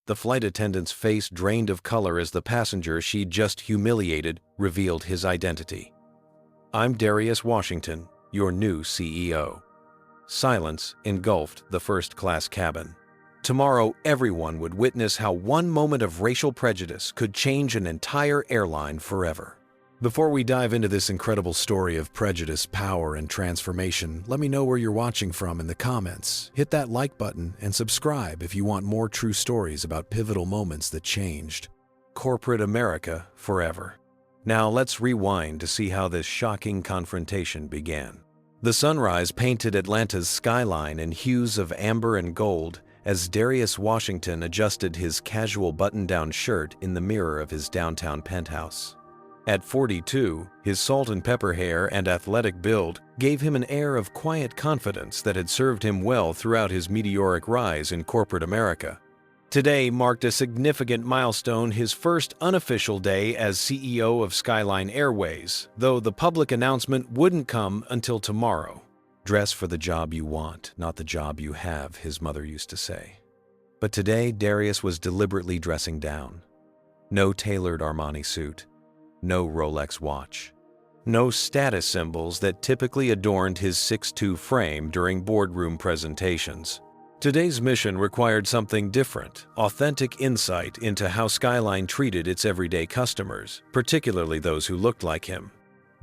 The flight attendant's face drained of color as the passenger she'd just humiliated revealed his identity. "I'm Darius Washington, your new CEO." Silence engulfed the first-class cabin. Tomorrow, everyone would witness how one moment of racial prejudice could change an entire airline forever. Before we dive into this incredible story of prejudice, power, and transformation, let me know where you're watching from in the comments. Hit that like button and subscribe if you want more true stories about pivotal moments that changed corporate America forever. Now let's rewind to see how this shocking confrontation began. The sunrise painted Atlanta's skyline in hues of amber and gold as Darius Washington adjusted his casual button-down shirt in the mirror of his downtown penthouse. At 42, his salt and pepper hair and athletic build gave him an air of quiet confidence that had served him well throughout his meteoric rise in corporate America. Today marked a significant milestone, his first unofficial day as CEO of Skyline Airways, though the public announcement wouldn't come until tomorrow. "Dress for the job you want, not the job you have," his mother used to say. But today, Darius was deliberately dressing down. No tailored Armani suit. No Rolex watch. No status symbols that typically adorned his 6'2" frame during boardroom presentations. Today's mission required something different, authentic insight into how Skyline treated its everyday customers, particularly those who looked like him.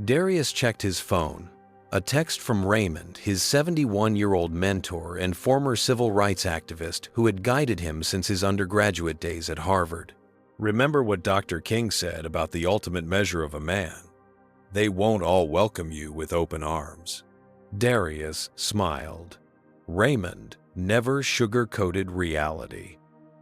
Darius checked his phone. A text from Raymond, his 71-year-old mentor and former civil rights activist who had guided him since his undergraduate days at Harvard. "Remember what Dr. King said about the ultimate measure of a man. They won't all welcome you with open arms." Darius smiled. Raymond never sugar-coated reality.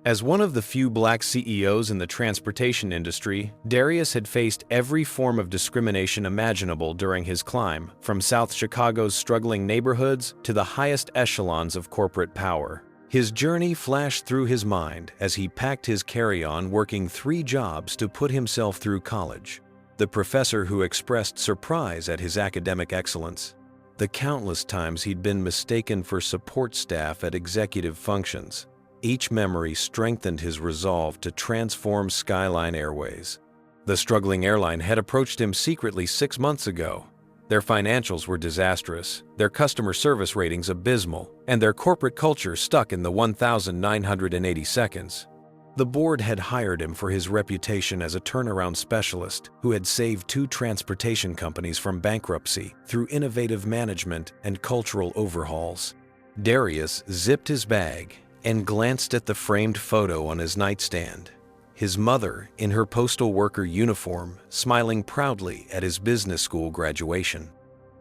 As one of the few black CEOs in the transportation industry, Darius had faced every form of discrimination imaginable during his climb, from South Chicago's struggling neighborhoods to the highest echelons of corporate power. His journey flashed through his mind as he packed his carry-on, working 3 jobs to put himself through college. The professor who expressed surprise at his academic excellence. The countless times he'd been mistaken for support staff at executive functions. Each memory strengthened his resolve to transform Skyline Airways. The struggling airline had approached him secretly 6 months ago. Their financials were disastrous, their customer service ratings abysmal, and their corporate culture stuck in the 1,980 seconds. The board had hired him for his reputation as a turnaround specialist who had saved 2 transportation companies from bankruptcy through innovative management and cultural overhauls. Darius zipped his bag and glanced at the framed photo on his nightstand. His mother, in her postal worker uniform, smiling proudly at his business school graduation.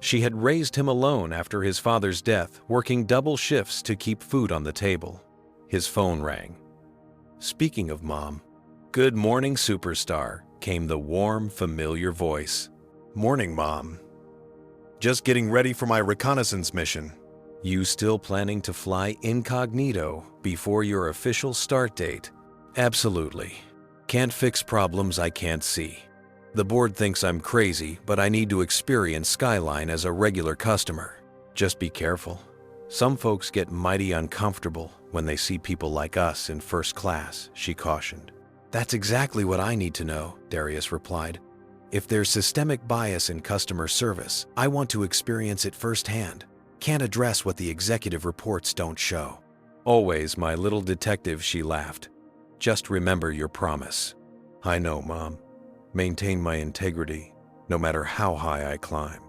She had raised him alone after his father's death, working double shifts to keep food on the table. His phone rang. "Speaking of Mom." "Good morning, superstar," came the warm, familiar voice. "Morning, Mom. Just getting ready for my reconnaissance mission." "You still planning to fly incognito before your official start date?" "Absolutely. Can't fix problems I can't see. The board thinks I'm crazy, but I need to experience Skyline as a regular customer. Just be careful. Some folks get mighty uncomfortable when they see people like us in first class," she cautioned. "That's exactly what I need to know," Darius replied. "If there's systemic bias in customer service, I want to experience it firsthand. Can't address what the executive reports don't show." "Always my little detective," she laughed. "Just remember your promise." "I know, Mom. Maintain my integrity, no matter how high I climb.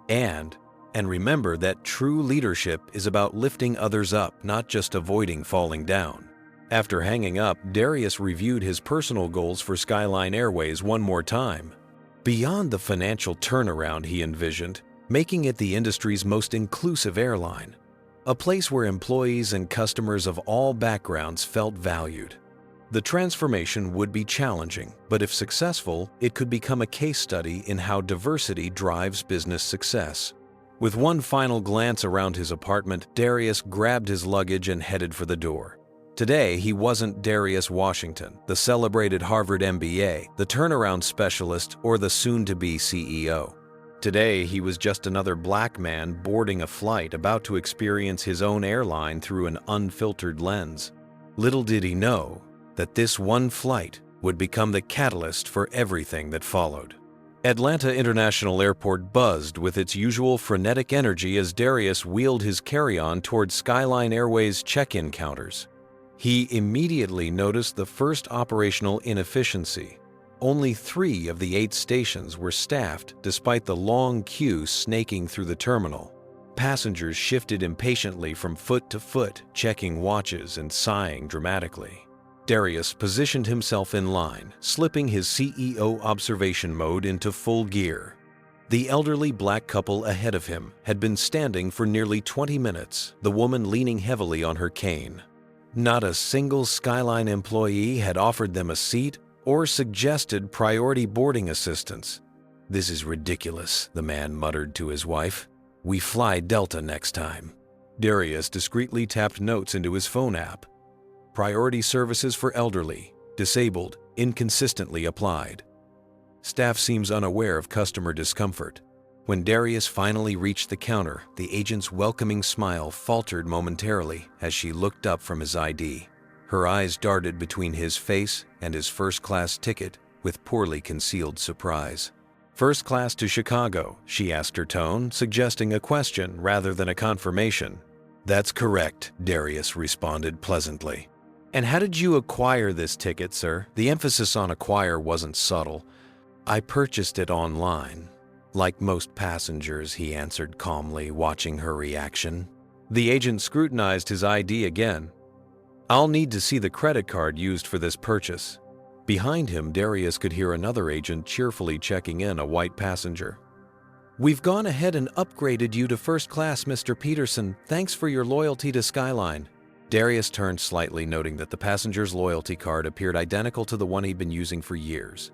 And remember that true leadership is about lifting others up, not just avoiding falling down." After hanging up, Darius reviewed his personal goals for Skyline Airways one more time. Beyond the financial turnaround he envisioned, making it the industry's most inclusive airline, a place where employees and customers of all backgrounds felt valued. The transformation would be challenging, but if successful, it could become a case study in how diversity drives business success. With one final glance around his apartment, Darius grabbed his luggage and headed for the door. Today, he wasn't Darius Washington, the celebrated Harvard MBA, the turnaround specialist, or the soon-to-be CEO. Today, he was just another black man boarding a flight about to experience his own airline through an unfiltered lens. Little did he know, that this one flight would become the catalyst for everything that followed. Atlanta International Airport buzzed with its usual frenetic energy as Darius wheeled his carry-on toward Skyline Airways check-in counters. He immediately noticed the first operational inefficiency. Only 3 of the 8 stations were staffed despite the long queue snaking through the terminal. Passengers shifted impatiently from foot to foot, checking watches and sighing dramatically. Darius positioned himself in line, slipping his CEO observation mode into full gear. The elderly black couple ahead of him had been standing for nearly 20 minutes, the woman leaning heavily on her cane. Not a single Skyline employee had offered them a seat or suggested priority boarding assistance. "This is ridiculous," the man muttered to his wife. "We fly Delta next time." Darius discreetly tapped notes into his phone app. Priority services for elderly, disabled, inconsistently applied. Staff seems unaware of customer discomfort. When Darius finally reached the counter, the agent's welcoming smile faltered momentarily as she looked up from his ID. Her eyes darted between his face and his first-class ticket with poorly concealed surprise. "First class to Chicago," she asked her tone, suggesting a question rather than a confirmation. "That's correct," Darius responded pleasantly. "And how did you acquire this ticket, sir?" The emphasis on acquire wasn't subtle. "I purchased it online." "Like most passengers," he answered calmly, watching her reaction. The agent scrutinized his ID again. "I'll need to see the credit card used for this purchase." Behind him, Darius could hear another agent cheerfully checking in a white passenger. "We've gone ahead and upgraded you to first class, Mr. Peterson. Thanks for your loyalty to Skyline." Darius turned slightly, noting that the passenger's loyalty card appeared identical to the one he'd been using for years.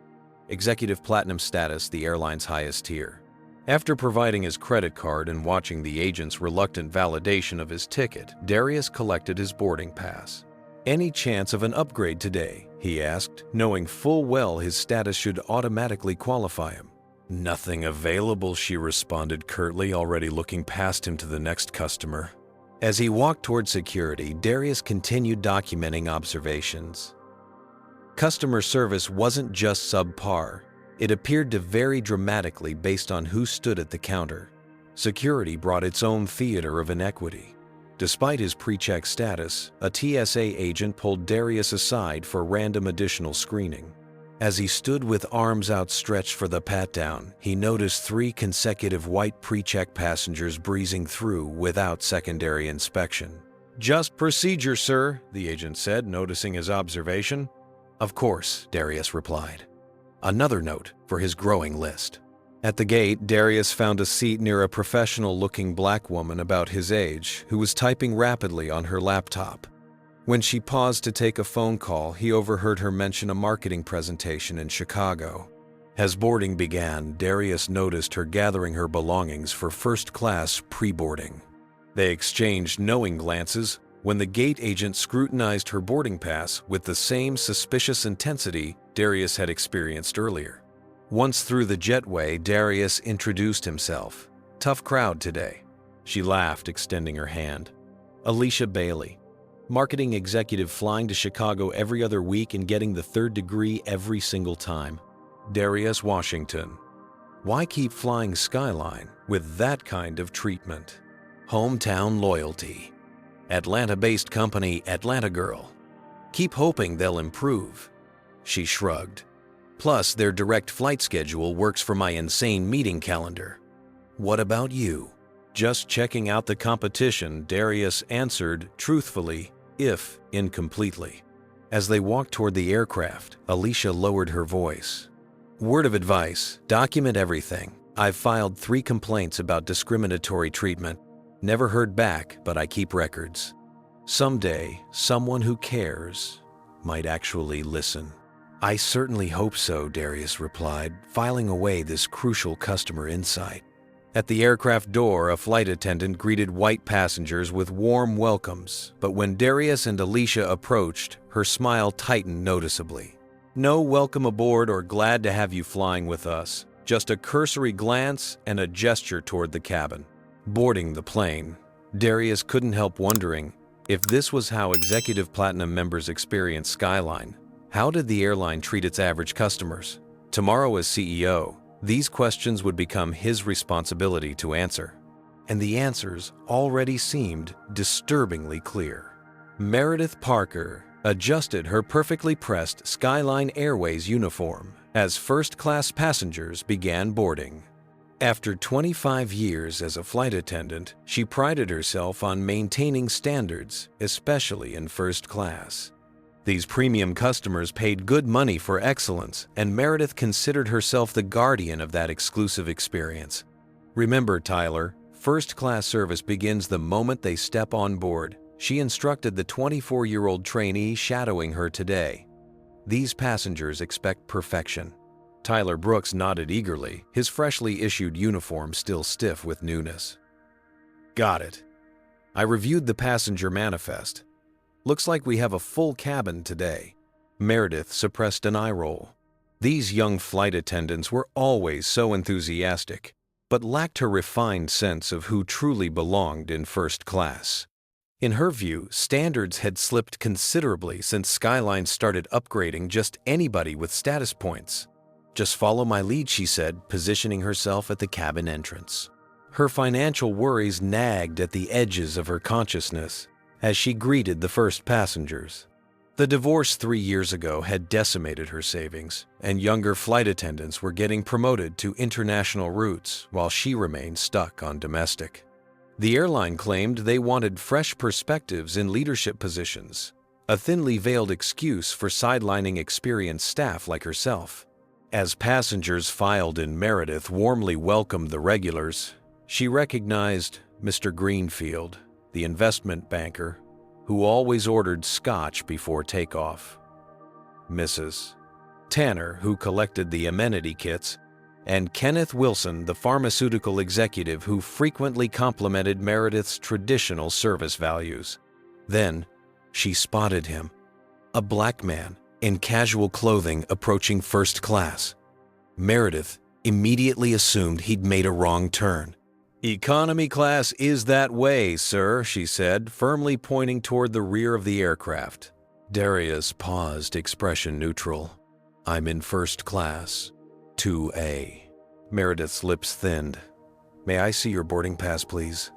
Executive Platinum status, the airline's highest tier. After providing his credit card and watching the agent's reluctant validation of his ticket, Darius collected his boarding pass. "Any chance of an upgrade today?" he asked, knowing full well his status should automatically qualify him. "Nothing available," she responded curtly, already looking past him to the next customer. As he walked toward security, Darius continued documenting observations. Customer service wasn't just subpar. It appeared to vary dramatically based on who stood at the counter. Security brought its own theater of inequity. Despite his pre-check status, a TSA agent pulled Darius aside for random additional screening. As he stood with arms outstretched for the pat-down, he noticed 3 consecutive white pre-check passengers breezing through without secondary inspection. "Just procedure, sir," the agent said, noticing his observation. "Of course," Darius replied. Another note for his growing list. At the gate, Darius found a seat near a professional-looking black woman about his age who was typing rapidly on her laptop. When she paused to take a phone call, he overheard her mention a marketing presentation in Chicago. As boarding began, Darius noticed her gathering her belongings for first-class pre-boarding. They exchanged knowing glances when the gate agent scrutinized her boarding pass with the same suspicious intensity Darius had experienced earlier. Once through the jetway, Darius introduced himself. "Tough crowd today." She laughed, extending her hand. "Alicia Bailey. Marketing executive flying to Chicago every other week and getting the 3rd degree every single time. Darius Washington. Why keep flying Skyline with that kind of treatment? Hometown loyalty. Atlanta-based company, Atlanta Girl. Keep hoping they'll improve." She shrugged. "Plus, their direct flight schedule works for my insane meeting calendar." "What about you?" "Just checking out the competition," Darius answered truthfully, if incompletely. As they walked toward the aircraft, Alicia lowered her voice. "Word of advice, document everything. I've filed 3 complaints about discriminatory treatment. Never heard back, but I keep records. Someday, someone who cares might actually listen." "I certainly hope so," Darius replied, filing away this crucial customer insight. At the aircraft door, a flight attendant greeted white passengers with warm welcomes, but when Darius and Alicia approached, her smile tightened noticeably. "No welcome aboard or glad to have you flying with us. Just a cursory glance and a gesture toward the cabin." Boarding the plane, Darius couldn't help wondering, If this was how Executive Platinum members experience Skyline, how did the airline treat its average customers? Tomorrow as CEO, these questions would become his responsibility to answer. And the answers already seemed disturbingly clear. Meredith Parker adjusted her perfectly pressed Skyline Airways uniform as first-class passengers began boarding. After 25 years as a flight attendant, she prided herself on maintaining standards, especially in first class. These premium customers paid good money for excellence, and Meredith considered herself the guardian of that exclusive experience. Remember, Tyler, first-class service begins the moment they step on board, she instructed the 24-year-old trainee shadowing her today. These passengers expect perfection. Tyler Brooks nodded eagerly, his freshly issued uniform still stiff with newness. Got it. I reviewed the passenger manifest. Looks like we have a full cabin today. Meredith suppressed an eye roll. These young flight attendants were always so enthusiastic, but lacked her refined sense of who truly belonged in first class. In her view, standards had slipped considerably since Skyline started upgrading just anybody with status points. Just follow my lead, she said, positioning herself at the cabin entrance. Her financial worries nagged at the edges of her consciousness as she greeted the first passengers. The divorce 3 years ago had decimated her savings, and younger flight attendants were getting promoted to international routes while she remained stuck on domestic. The airline claimed they wanted fresh perspectives in leadership positions, a thinly veiled excuse for sidelining experienced staff like herself. As passengers filed in, Meredith warmly welcomed the regulars. She recognized Mr. Greenfield, the investment banker, who always ordered scotch before takeoff, Mrs. Tanner, who collected the amenity kits, and Kenneth Wilson, the pharmaceutical executive who frequently complimented Meredith's traditional service values. Then, she spotted him, a black man in casual clothing approaching first class. Meredith immediately assumed he'd made a wrong turn. "Economy class is that way, sir," she said, firmly pointing toward the rear of the aircraft. Darius paused, expression neutral. "I'm in first class, 2A. Meredith's lips thinned. "May I see your boarding pass, please?"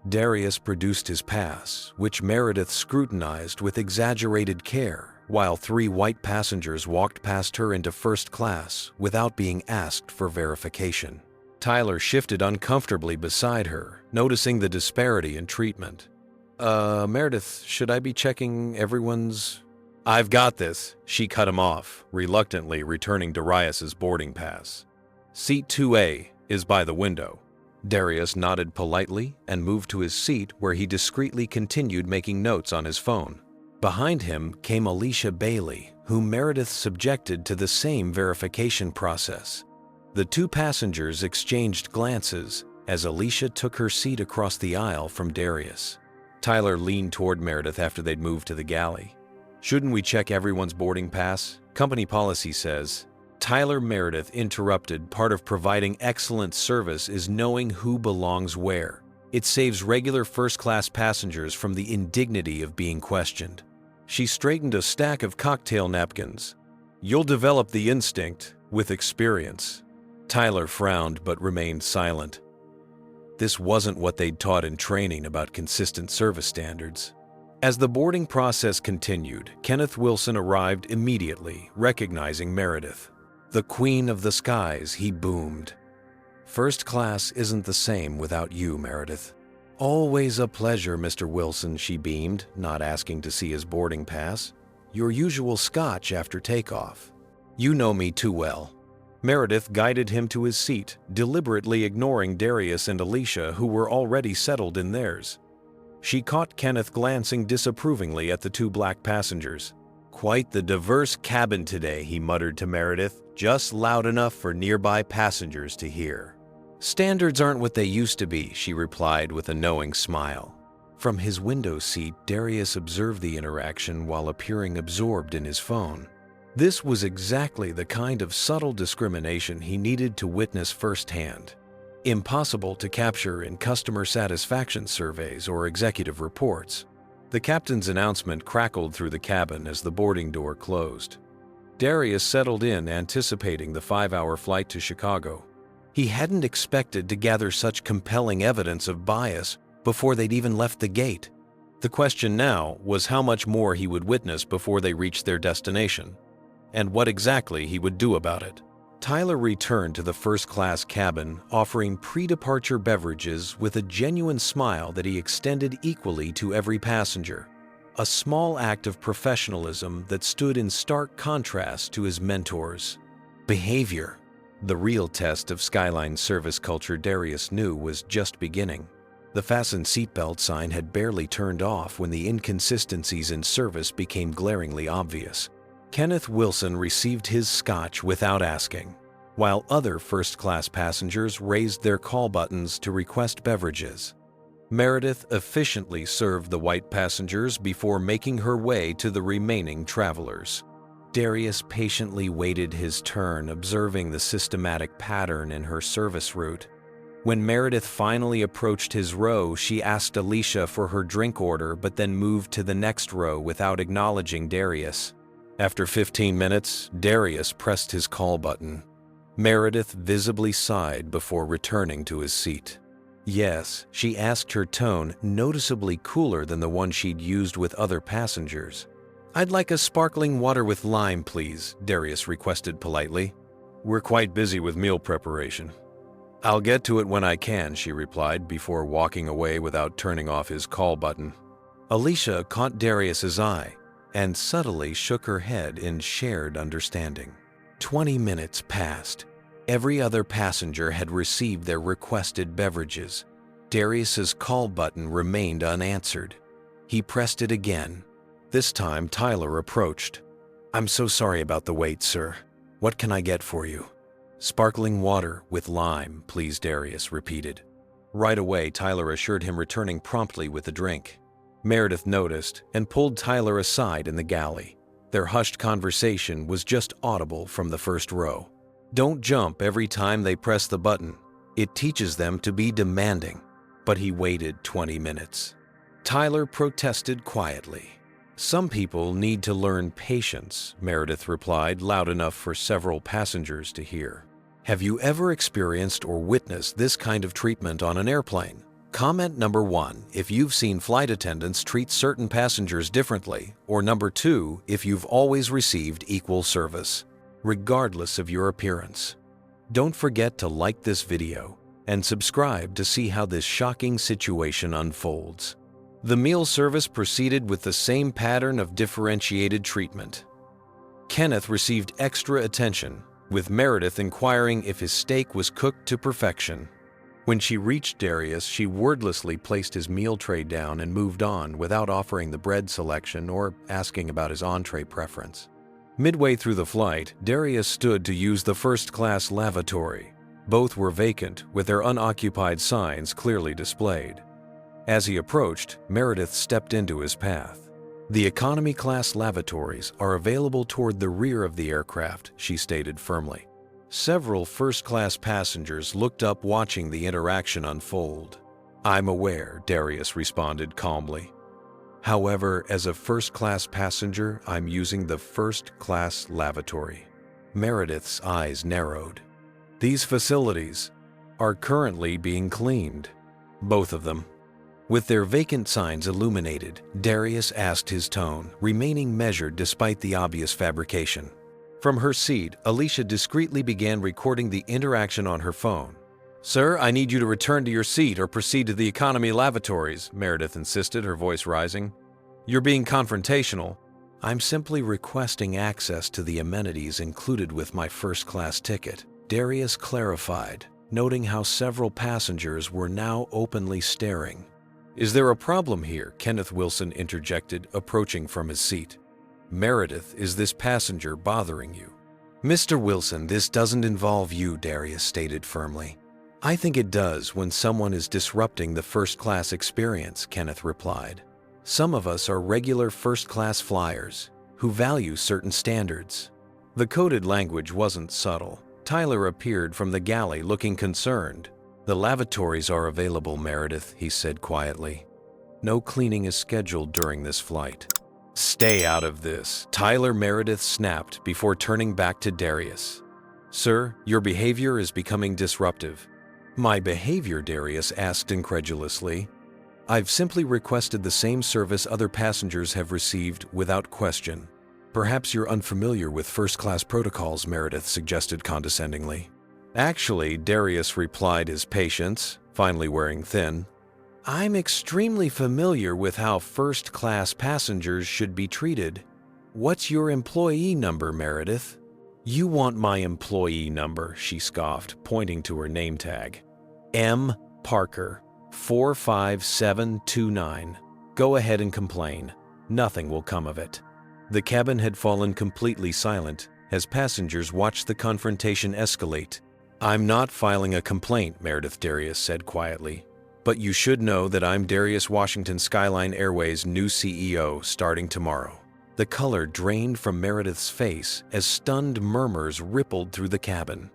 Darius produced his pass, which Meredith scrutinized with exaggerated care, while 3 white passengers walked past her into first class without being asked for verification. Tyler shifted uncomfortably beside her, noticing the disparity in treatment. Meredith, should I be checking everyone's—" "I've got this," she cut him off, reluctantly returning Darius's boarding pass. "Seat 2A is by the window." Darius nodded politely and moved to his seat, where he discreetly continued making notes on his phone. Behind him came Alicia Bailey, whom Meredith subjected to the same verification process. The 2 passengers exchanged glances as Alicia took her seat across the aisle from Darius. Tyler leaned toward Meredith after they'd moved to the galley. "Shouldn't we check everyone's boarding pass? Company policy says." Tyler Meredith interrupted. "Part of providing excellent service is knowing who belongs where. It saves regular first-class passengers from the indignity of being questioned." She straightened a stack of cocktail napkins. "You'll develop the instinct with experience." Tyler frowned but remained silent. This wasn't what they'd taught in training about consistent service standards. As the boarding process continued, Kenneth Wilson arrived immediately, recognizing Meredith. "The Queen of the Skies," he boomed. "First class isn't the same without you, Meredith." "Always a pleasure, Mr. Wilson," she beamed, not asking to see his boarding pass. "Your usual scotch after takeoff." "You know me too well." Meredith guided him to his seat, deliberately ignoring Darius and Alicia, who were already settled in theirs. She caught Kenneth glancing disapprovingly at the 2 black passengers. "Quite the diverse cabin today," he muttered to Meredith, just loud enough for nearby passengers to hear. "Standards aren't what they used to be," she replied with a knowing smile. From his window seat, Darius observed the interaction while appearing absorbed in his phone. This was exactly the kind of subtle discrimination he needed to witness firsthand. Impossible to capture in customer satisfaction surveys or executive reports. The captain's announcement crackled through the cabin as the boarding door closed. Darius settled in, anticipating the 5-hour flight to Chicago. He hadn't expected to gather such compelling evidence of bias before they'd even left the gate. The question now was how much more he would witness before they reached their destination, and what exactly he would do about it. Tyler returned to the first-class cabin, offering pre-departure beverages with a genuine smile that he extended equally to every passenger. A small act of professionalism that stood in stark contrast to his mentor's behavior. The real test of Skyline service culture, Darius knew, was just beginning. The fasten seatbelt sign had barely turned off when the inconsistencies in service became glaringly obvious. Kenneth Wilson received his scotch without asking, while other first-class passengers raised their call buttons to request beverages. Meredith efficiently served the white passengers before making her way to the remaining travelers. Darius patiently waited his turn, observing the systematic pattern in her service route. When Meredith finally approached his row, she asked Alicia for her drink order but then moved to the next row without acknowledging Darius. After 15 minutes, Darius pressed his call button. Meredith visibly sighed before returning to his seat. Yes, she asked, her tone noticeably cooler than the one she'd used with other passengers. "I'd like a sparkling water with lime, please," Darius requested politely. "We're quite busy with meal preparation." "I'll get to it when I can," she replied before walking away without turning off his call button. Alicia caught Darius's eye and subtly shook her head in shared understanding. 20 minutes passed. Every other passenger had received their requested beverages. Darius's call button remained unanswered. He pressed it again. This time, Tyler approached. "I'm so sorry about the wait, sir. What can I get for you?" "Sparkling water with lime, please," Darius repeated. Right away, Tyler assured him, returning promptly with a drink. Meredith noticed and pulled Tyler aside in the galley. Their hushed conversation was just audible from the first row. "Don't jump every time they press the button. It teaches them to be demanding." But he waited 20 minutes. Tyler protested quietly. "Some people need to learn patience," Meredith replied, loud enough for several passengers to hear. "Have you ever experienced or witnessed this kind of treatment on an airplane? Comment number 1 if you've seen flight attendants treat certain passengers differently, or number 2 if you've always received equal service, regardless of your appearance. Don't forget to like this video and subscribe to see how this shocking situation unfolds." The meal service proceeded with the same pattern of differentiated treatment. Kenneth received extra attention, with Meredith inquiring if his steak was cooked to perfection. When she reached Darius, she wordlessly placed his meal tray down and moved on without offering the bread selection or asking about his entree preference. Midway through the flight, Darius stood to use the first-class lavatory. Both were vacant, with their unoccupied signs clearly displayed. As he approached, Meredith stepped into his path. "The economy-class lavatories are available toward the rear of the aircraft," she stated firmly. Several first-class passengers looked up, watching the interaction unfold. "I'm aware," Darius responded calmly. "However, as a first-class passenger, I'm using the first-class lavatory." Meredith's eyes narrowed. "These facilities are currently being cleaned." "Both of them?" With their vacant signs illuminated, Darius asked, his tone remaining measured despite the obvious fabrication. From her seat, Alicia discreetly began recording the interaction on her phone. "Sir, I need you to return to your seat or proceed to the economy lavatories," Meredith insisted, her voice rising. "You're being confrontational." "I'm simply requesting access to the amenities included with my first-class ticket," Darius clarified, noting how several passengers were now openly staring. "Is there a problem here?" Kenneth Wilson interjected, approaching from his seat. "Meredith, is this passenger bothering you?" "Mr. Wilson, this doesn't involve you," Darius stated firmly. "I think it does when someone is disrupting the first-class experience," Kenneth replied. "Some of us are regular first-class flyers who value certain standards." The coded language wasn't subtle. Tyler appeared from the galley looking concerned. "The lavatories are available, Meredith," he said quietly. No cleaning is scheduled during this flight. Stay out of this, Tyler Meredith snapped before turning back to Darius. Sir, your behavior is becoming disruptive. My behavior? Darius asked incredulously. I've simply requested the same service other passengers have received without question. Perhaps you're unfamiliar with first-class protocols, Meredith suggested condescendingly. Actually, Darius replied, his patience finally wearing thin. I'm extremely familiar with how first-class passengers should be treated. What's your employee number, Meredith? You want my employee number, she scoffed, pointing to her name tag. M. Parker, 45729. Go ahead and complain. Nothing will come of it. The cabin had fallen completely silent as passengers watched the confrontation escalate. I'm not filing a complaint, Meredith, Darius said quietly. But you should know that I'm Darius Washington, Skyline Airways' new CEO starting tomorrow. The color drained from Meredith's face as stunned murmurs rippled through the cabin.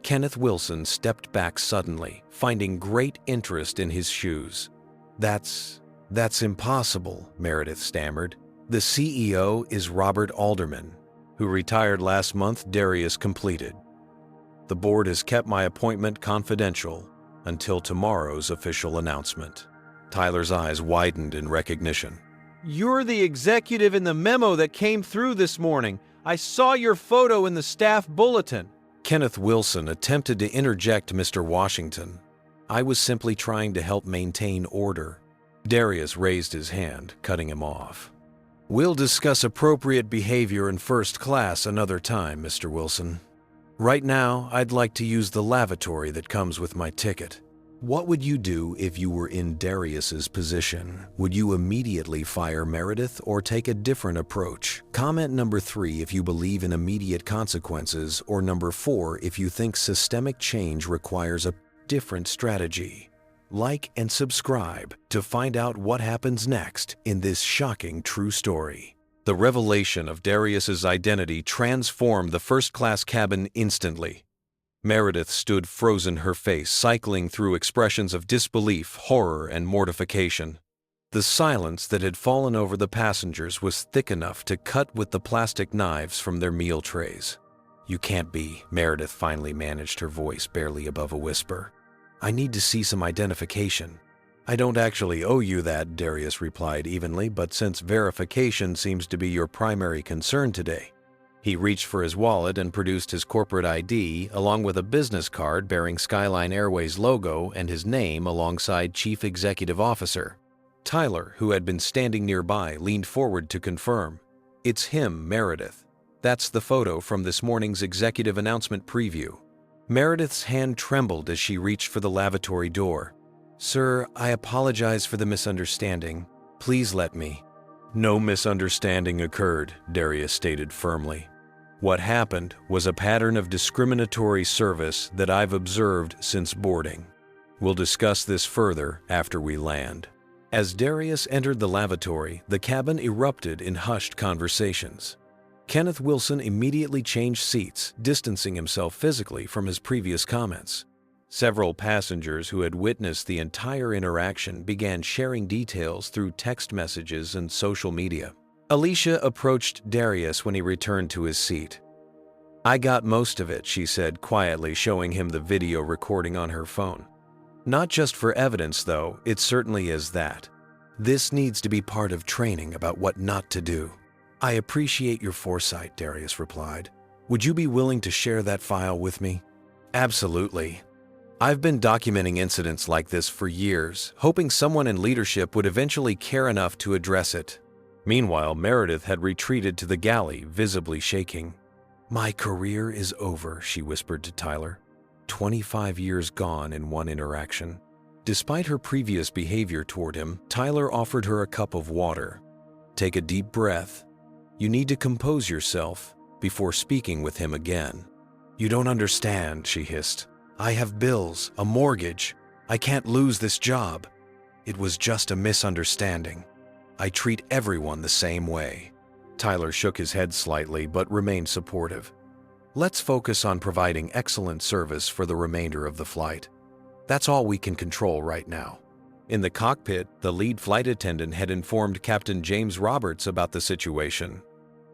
Kenneth Wilson stepped back suddenly, finding great interest in his shoes. That's impossible, Meredith stammered. The CEO is Robert Alderman, who retired last month, Darius completed. The board has kept my appointment confidential until tomorrow's official announcement. Tyler's eyes widened in recognition. You're the executive in the memo that came through this morning. I saw your photo in the staff bulletin. Kenneth Wilson attempted to interject Mr. Washington. I was simply trying to help maintain order. Darius raised his hand, cutting him off. We'll discuss appropriate behavior in first class another time, Mr. Wilson. Right now, I'd like to use the lavatory that comes with my ticket. What would you do if you were in Darius's position? Would you immediately fire Meredith or take a different approach? Comment number 3 if you believe in immediate consequences, or number 4 if you think systemic change requires a different strategy. Like and subscribe to find out what happens next in this shocking true story. The revelation of Darius's identity transformed the first-class cabin instantly. Meredith stood frozen, her face cycling through expressions of disbelief, horror, and mortification. The silence that had fallen over the passengers was thick enough to cut with the plastic knives from their meal trays. You can't be, Meredith finally managed, her voice barely above a whisper. I need to see some identification. I don't actually owe you that, Darius replied evenly, but since verification seems to be your primary concern today. He reached for his wallet and produced his corporate ID along with a business card bearing Skyline Airways logo and his name alongside Chief Executive Officer. Tyler, who had been standing nearby, leaned forward to confirm. It's him, Meredith. That's the photo from this morning's executive announcement preview. Meredith's hand trembled as she reached for the lavatory door. Sir, I apologize for the misunderstanding. Please let me. No misunderstanding occurred, Darius stated firmly. What happened was a pattern of discriminatory service that I've observed since boarding. We'll discuss this further after we land. As Darius entered the lavatory, the cabin erupted in hushed conversations. Kenneth Wilson immediately changed seats, distancing himself physically from his previous comments. Several passengers who had witnessed the entire interaction began sharing details through text messages and social media. Alicia approached Darius when he returned to his seat. I got most of it, she said quietly, showing him the video recording on her phone. Not just for evidence, though, it certainly is that. This needs to be part of training about what not to do. I appreciate your foresight, Darius replied. Would you be willing to share that file with me? Absolutely. I've been documenting incidents like this for years, hoping someone in leadership would eventually care enough to address it. Meanwhile, Meredith had retreated to the galley, visibly shaking. My career is over, she whispered to Tyler. 25 years gone in one interaction. Despite her previous behavior toward him, Tyler offered her a cup of water. Take a deep breath. You need to compose yourself before speaking with him again. You don't understand, she hissed. I have bills, a mortgage. I can't lose this job. It was just a misunderstanding. I treat everyone the same way. Tyler shook his head slightly but remained supportive. Let's focus on providing excellent service for the remainder of the flight. That's all we can control right now. In the cockpit, the lead flight attendant had informed Captain James Roberts about the situation.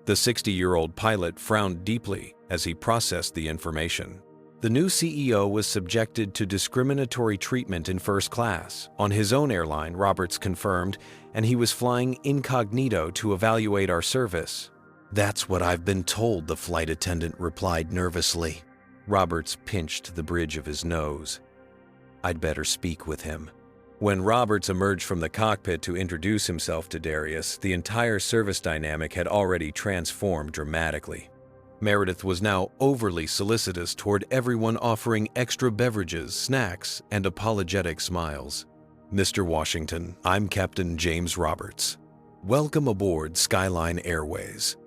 The 60-year-old pilot frowned deeply as he processed the information. The new CEO was subjected to discriminatory treatment in first class on his own airline, Roberts confirmed, and he was flying incognito to evaluate our service. "That's what I've been told," the flight attendant replied nervously. Roberts pinched the bridge of his nose. "I'd better speak with him." When Roberts emerged from the cockpit to introduce himself to Darius, the entire service dynamic had already transformed dramatically. Meredith was now overly solicitous toward everyone, offering extra beverages, snacks, and apologetic smiles. "Mr. Washington, I'm Captain James Roberts. Welcome aboard Skyline Airways.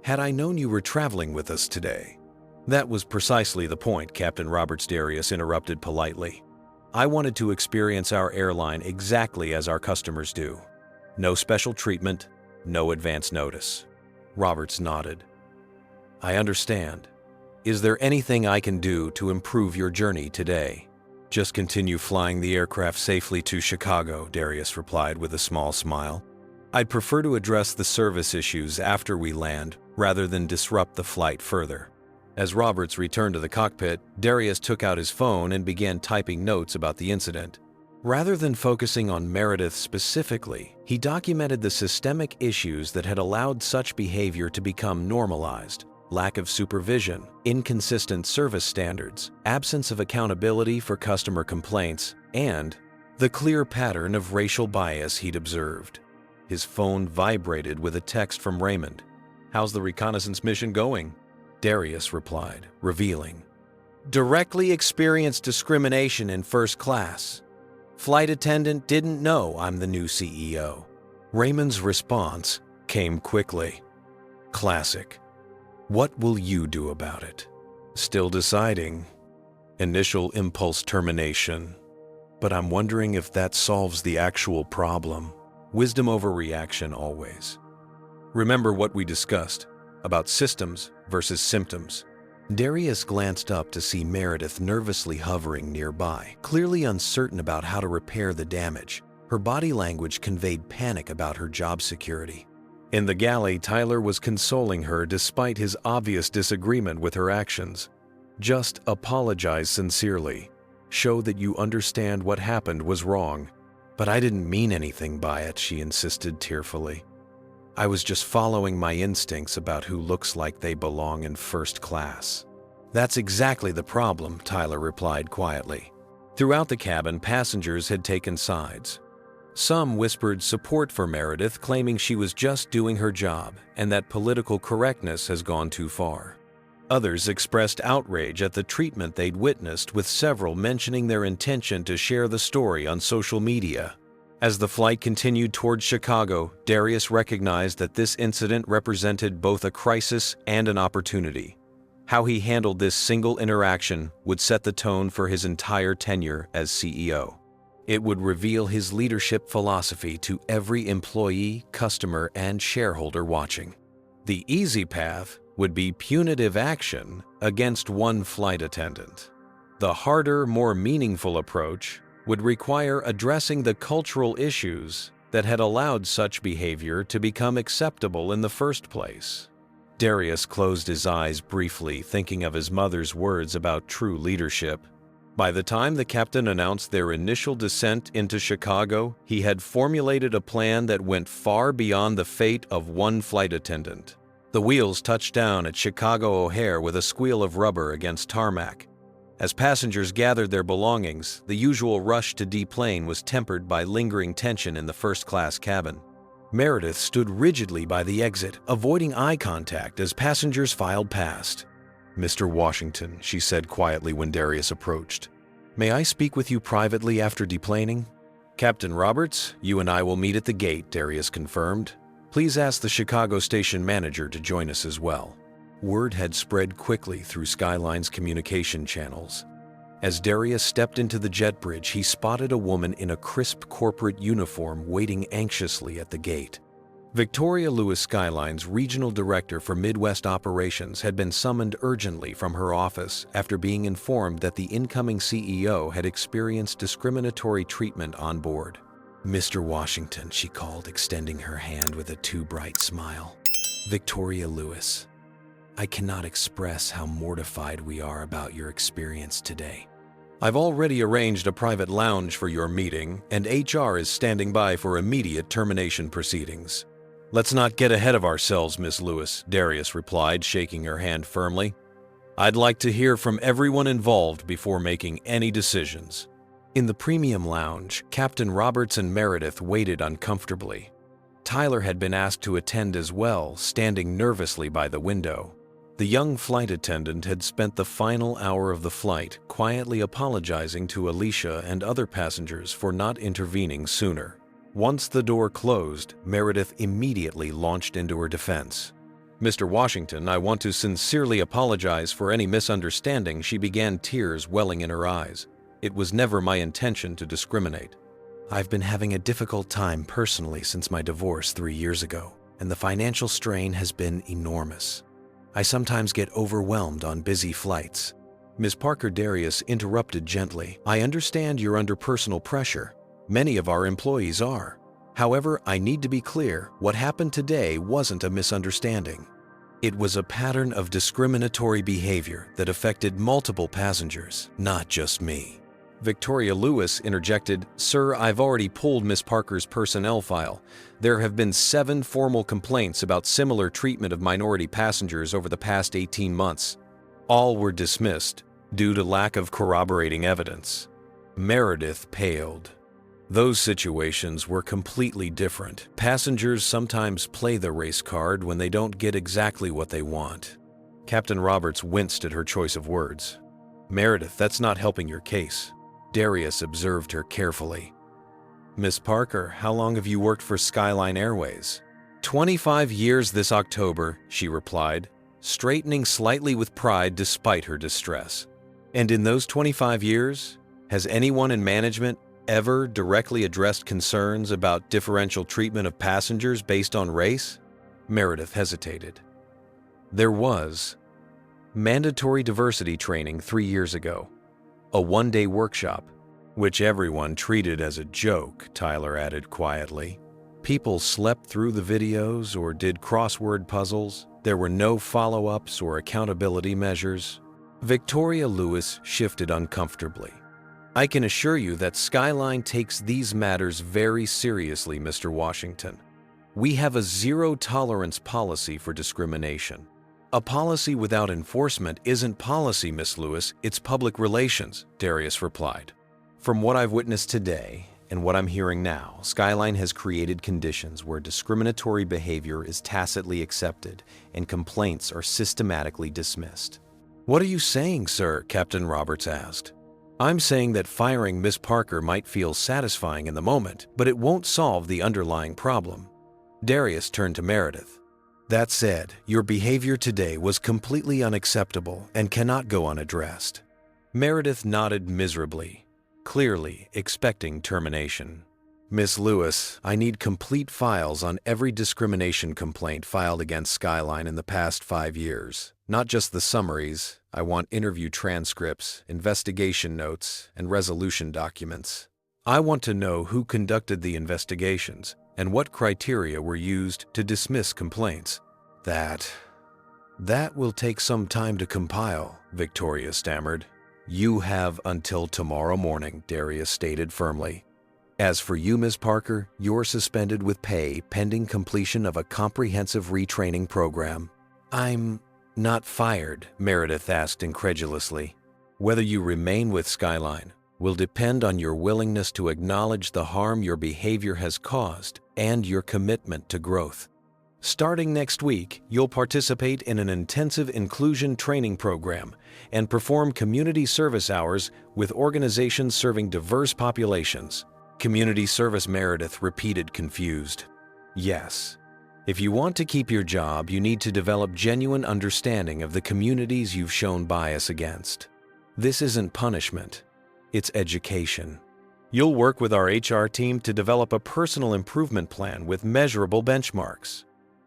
Had I known you were traveling with us today—" "That was precisely the point," Captain Roberts. Darius interrupted politely. "I wanted to experience our airline exactly as our customers do. No special treatment, no advance notice." Roberts nodded. "I understand. Is there anything I can do to improve your journey today?" "Just continue flying the aircraft safely to Chicago," Darius replied with a small smile. "I'd prefer to address the service issues after we land rather than disrupt the flight further." As Roberts returned to the cockpit, Darius took out his phone and began typing notes about the incident. Rather than focusing on Meredith specifically, he documented the systemic issues that had allowed such behavior to become normalized: lack of supervision, inconsistent service standards, absence of accountability for customer complaints, and the clear pattern of racial bias he'd observed. His phone vibrated with a text from Raymond. "How's the reconnaissance mission going?" Darius replied, revealing, "Directly experienced discrimination in first class. Flight attendant didn't know I'm the new CEO." Raymond's response came quickly. "Classic. What will you do about it?" "Still deciding. Initial impulse termination. But I'm wondering if that solves the actual problem. Wisdom over reaction always. Remember what we discussed about systems versus symptoms." Darius glanced up to see Meredith nervously hovering nearby, clearly uncertain about how to repair the damage. Her body language conveyed panic about her job security. In the galley, Tyler was consoling her despite his obvious disagreement with her actions. "Just apologize sincerely. Show that you understand what happened was wrong." "But I didn't mean anything by it," she insisted tearfully. "I was just following my instincts about who looks like they belong in first class." "That's exactly the problem," Tyler replied quietly. Throughout the cabin, passengers had taken sides. Some whispered support for Meredith, claiming she was just doing her job and that political correctness has gone too far. Others expressed outrage at the treatment they'd witnessed, with several mentioning their intention to share the story on social media. As the flight continued towards Chicago, Darius recognized that this incident represented both a crisis and an opportunity. How he handled this single interaction would set the tone for his entire tenure as CEO. It would reveal his leadership philosophy to every employee, customer, and shareholder watching. The easy path would be punitive action against one flight attendant. The harder, more meaningful approach would require addressing the cultural issues that had allowed such behavior to become acceptable in the first place. Darius closed his eyes briefly, thinking of his mother's words about true leadership. By the time the captain announced their initial descent into Chicago, he had formulated a plan that went far beyond the fate of one flight attendant. The wheels touched down at Chicago O'Hare with a squeal of rubber against tarmac. As passengers gathered their belongings, the usual rush to deplane was tempered by lingering tension in the first-class cabin. Meredith stood rigidly by the exit, avoiding eye contact as passengers filed past. "Mr. Washington," she said quietly when Darius approached. "May I speak with you privately after deplaning?" "Captain Roberts, you and I will meet at the gate," Darius confirmed. "Please ask the Chicago station manager to join us as well." Word had spread quickly through Skyline's communication channels. As Darius stepped into the jet bridge, he spotted a woman in a crisp corporate uniform waiting anxiously at the gate. Victoria Lewis Skyline's regional director for Midwest operations had been summoned urgently from her office after being informed that the incoming CEO had experienced discriminatory treatment on board. "Mr. Washington," she called, extending her hand with a too bright smile. "Victoria Lewis, I cannot express how mortified we are about your experience today. I've already arranged a private lounge for your meeting, and HR is standing by for immediate termination proceedings." "Let's not get ahead of ourselves, Miss Lewis," Darius replied, shaking her hand firmly. "I'd like to hear from everyone involved before making any decisions." In the premium lounge, Captain Roberts and Meredith waited uncomfortably. Tyler had been asked to attend as well, standing nervously by the window. The young flight attendant had spent the final hour of the flight quietly apologizing to Alicia and other passengers for not intervening sooner. Once the door closed, Meredith immediately launched into her defense. "Mr. Washington, I want to sincerely apologize for any misunderstanding," she began, tears welling in her eyes. "It was never my intention to discriminate. I've been having a difficult time personally since my divorce 3 years ago, and the financial strain has been enormous. I sometimes get overwhelmed on busy flights." Ms. Parker, Darius interrupted gently. "I understand you're under personal pressure. Many of our employees are. However, I need to be clear, what happened today wasn't a misunderstanding. It was a pattern of discriminatory behavior that affected multiple passengers, not just me." Victoria Lewis interjected, "Sir, I've already pulled Miss Parker's personnel file. There have been 7 formal complaints about similar treatment of minority passengers over the past 18 months. All were dismissed due to lack of corroborating evidence." Meredith paled. Those situations were completely different. Passengers sometimes play the race card when they don't get exactly what they want. Captain Roberts winced at her choice of words. "Meredith, that's not helping your case." Darius observed her carefully. "Miss Parker, how long have you worked for Skyline Airways?" 25 years this October," she replied, straightening slightly with pride despite her distress. "And in those 25 years, has anyone in management ever directly addressed concerns about differential treatment of passengers based on race?" Meredith hesitated. "There was mandatory diversity training 3 years ago, a 1-day workshop, which everyone treated as a joke," Tyler added quietly. "People slept through the videos or did crossword puzzles. There were no follow-ups or accountability measures." Victoria Lewis shifted uncomfortably. "I can assure you that Skyline takes these matters very seriously, Mr. Washington. We have a zero-tolerance policy for discrimination. A policy without enforcement isn't policy, Miss Lewis, it's public relations," Darius replied. "From what I've witnessed today and what I'm hearing now, Skyline has created conditions where discriminatory behavior is tacitly accepted and complaints are systematically dismissed." "What are you saying, sir?" Captain Roberts asked. "I'm saying that firing Miss Parker might feel satisfying in the moment, but it won't solve the underlying problem." Darius turned to Meredith. "That said, your behavior today was completely unacceptable and cannot go unaddressed." Meredith nodded miserably, clearly expecting termination. "Miss Lewis, I need complete files on every discrimination complaint filed against Skyline in the past 5 years. Not just the summaries. I want interview transcripts, investigation notes, and resolution documents. I want to know who conducted the investigations and what criteria were used to dismiss complaints." That will take some time to compile," Victoria stammered. "You have until tomorrow morning," Darius stated firmly. "As for you, Ms. Parker, you're suspended with pay pending completion of a comprehensive retraining program." "I'm not fired?" Meredith asked incredulously. "Whether you remain with Skyline will depend on your willingness to acknowledge the harm your behavior has caused and your commitment to growth. Starting next week, you'll participate in an intensive inclusion training program and perform community service hours with organizations serving diverse populations." "Community service," Meredith repeated, confused. "Yes. If you want to keep your job, you need to develop genuine understanding of the communities you've shown bias against. This isn't punishment, it's education. You'll work with our HR team to develop a personal improvement plan with measurable benchmarks.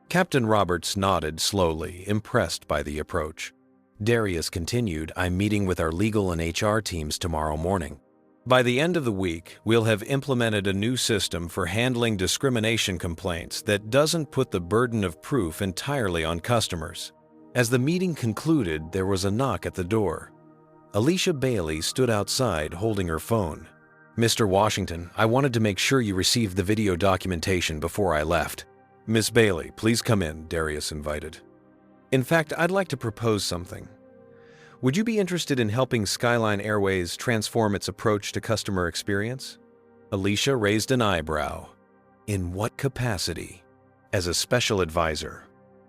Captain Roberts nodded slowly, impressed by the approach. Darius continued, I'm meeting with our legal and HR teams tomorrow morning. By the end of the week, we'll have implemented a new system for handling discrimination complaints that doesn't put the burden of proof entirely on customers. As the meeting concluded, there was a knock at the door. Alicia Bailey stood outside holding her phone. Mr. Washington, I wanted to make sure you received the video documentation before I left. Miss Bailey, please come in, Darius invited. In fact, I'd like to propose something. Would you be interested in helping Skyline Airways transform its approach to customer experience? Alicia raised an eyebrow. In what capacity? As a special advisor.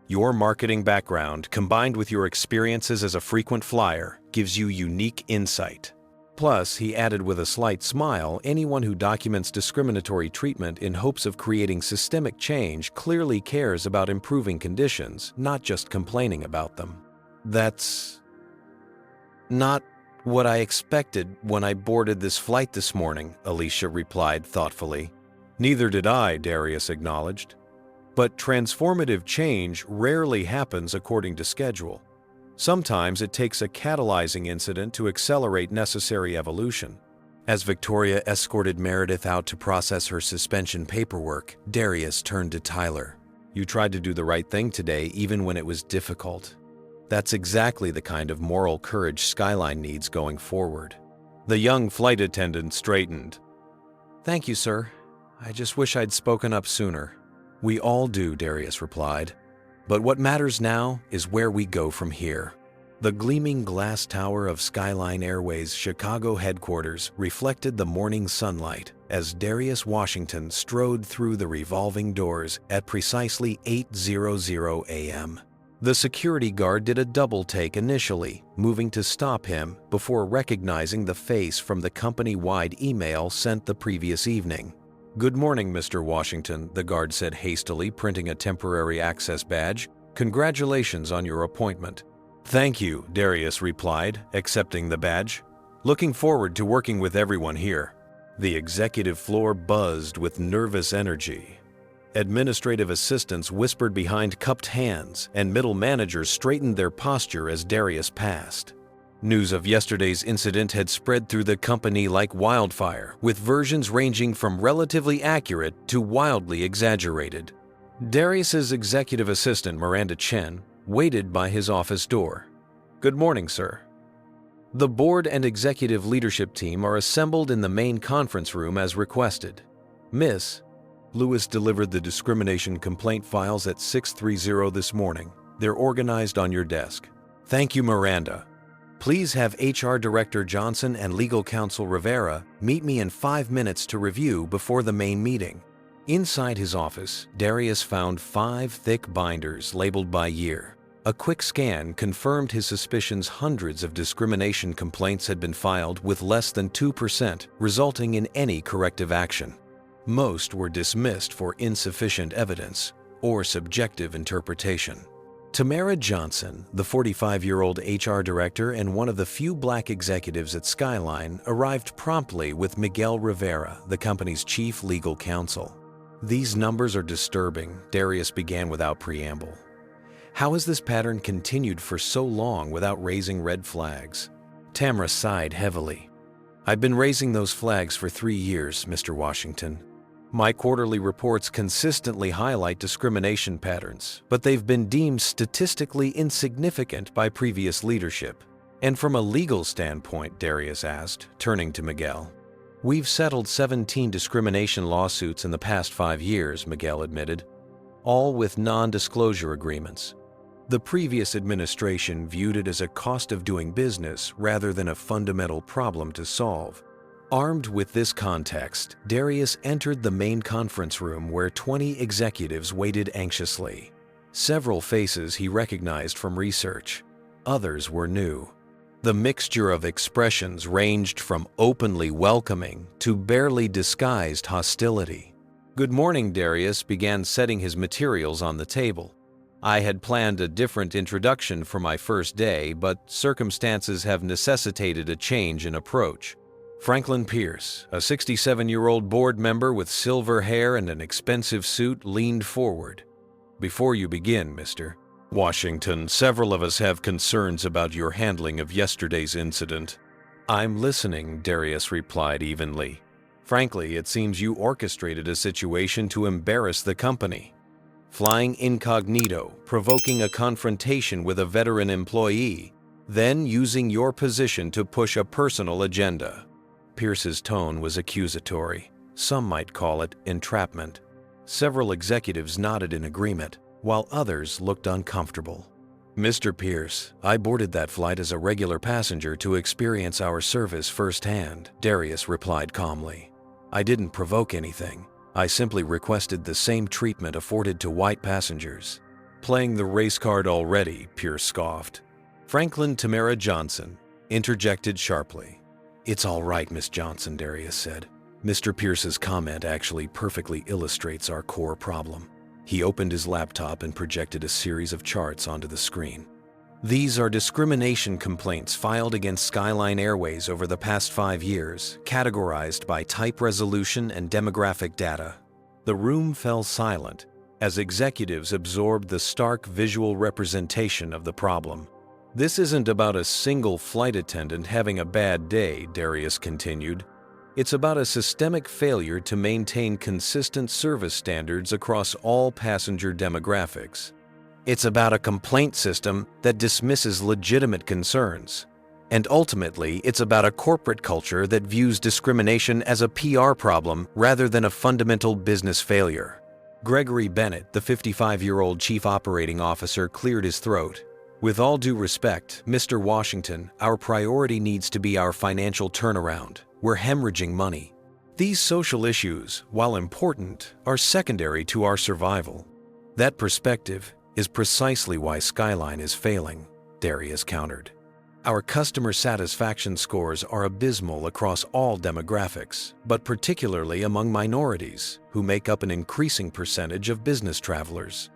Your marketing background, combined with your experiences as a frequent flyer, gives you unique insight. Plus, he added with a slight smile, anyone who documents discriminatory treatment in hopes of creating systemic change clearly cares about improving conditions, not just complaining about them. That's not what I expected when I boarded this flight this morning, Alicia replied thoughtfully. Neither did I, Darius acknowledged. But transformative change rarely happens according to schedule. Sometimes it takes a catalyzing incident to accelerate necessary evolution. As Victoria escorted Meredith out to process her suspension paperwork, Darius turned to Tyler. You tried to do the right thing today even when it was difficult. That's exactly the kind of moral courage Skyline needs going forward. The young flight attendant straightened. Thank you, sir. I just wish I'd spoken up sooner. We all do, Darius replied. But what matters now is where we go from here. The gleaming glass tower of Skyline Airways' Chicago headquarters reflected the morning sunlight as Darius Washington strode through the revolving doors at precisely 8:00 a.m. The security guard did a double take initially, moving to stop him before recognizing the face from the company-wide email sent the previous evening. Good morning, Mr. Washington, the guard said hastily, printing a temporary access badge. Congratulations on your appointment. Thank you, Darius replied, accepting the badge. Looking forward to working with everyone here. The executive floor buzzed with nervous energy. Administrative assistants whispered behind cupped hands, and middle managers straightened their posture as Darius passed. News of yesterday's incident had spread through the company like wildfire, with versions ranging from relatively accurate to wildly exaggerated. Darius's executive assistant, Miranda Chen, waited by his office door. Good morning, sir. The board and executive leadership team are assembled in the main conference room as requested. Miss Lewis delivered the discrimination complaint files at 6:30 this morning. They're organized on your desk. Thank you, Miranda. Please have HR Director Johnson and Legal Counsel Rivera meet me in 5 minutes to review before the main meeting. Inside his office, Darius found 5 thick binders labeled by year. A quick scan confirmed his suspicions hundreds of discrimination complaints had been filed with less than 2%, resulting in any corrective action. Most were dismissed for insufficient evidence or subjective interpretation. Tamara Johnson, the 45-year-old HR director and one of the few black executives at Skyline, arrived promptly with Miguel Rivera, the company's chief legal counsel. These numbers are disturbing, Darius began without preamble. How has this pattern continued for so long without raising red flags? Tamara sighed heavily. I've been raising those flags for 3 years, Mr. Washington. My quarterly reports consistently highlight discrimination patterns, but they've been deemed statistically insignificant by previous leadership. And from a legal standpoint, Darius asked, turning to Miguel. We've settled 17 discrimination lawsuits in the past 5 years, Miguel admitted, all with non-disclosure agreements. The previous administration viewed it as a cost of doing business rather than a fundamental problem to solve. Armed with this context, Darius entered the main conference room where 20 executives waited anxiously. Several faces he recognized from research. Others were new. The mixture of expressions ranged from openly welcoming to barely disguised hostility. Good morning, Darius began setting his materials on the table. I had planned a different introduction for my first day, but circumstances have necessitated a change in approach. Franklin Pierce, a 67-year-old board member with silver hair and an expensive suit, leaned forward. Before you begin, Mr. Washington, several of us have concerns about your handling of yesterday's incident. I'm listening, Darius replied evenly. Frankly, it seems you orchestrated a situation to embarrass the company. Flying incognito, provoking a confrontation with a veteran employee, then using your position to push a personal agenda. Pierce's tone was accusatory. Some might call it entrapment. Several executives nodded in agreement, while others looked uncomfortable. Mr. Pierce, I boarded that flight as a regular passenger to experience our service firsthand, Darius replied calmly. I didn't provoke anything. I simply requested the same treatment afforded to white passengers. Playing the race card already, Pierce scoffed. Franklin Tamara Johnson interjected sharply. It's all right, Miss Johnson, Darius said. Mr. Pierce's comment actually perfectly illustrates our core problem. He opened his laptop and projected a series of charts onto the screen. These are discrimination complaints filed against Skyline Airways over the past 5 years, categorized by type resolution and demographic data. The room fell silent as executives absorbed the stark visual representation of the problem. This isn't about a single flight attendant having a bad day, Darius continued. It's about a systemic failure to maintain consistent service standards across all passenger demographics. It's about a complaint system that dismisses legitimate concerns. And ultimately, it's about a corporate culture that views discrimination as a PR problem rather than a fundamental business failure. Gregory Bennett, the 55-year-old chief operating officer, cleared his throat. With all due respect, Mr. Washington, our priority needs to be our financial turnaround. We're hemorrhaging money. These social issues, while important, are secondary to our survival. That perspective is precisely why Skyline is failing, Darius countered. Our customer satisfaction scores are abysmal across all demographics, but particularly among minorities, who make up an increasing percentage of business travelers.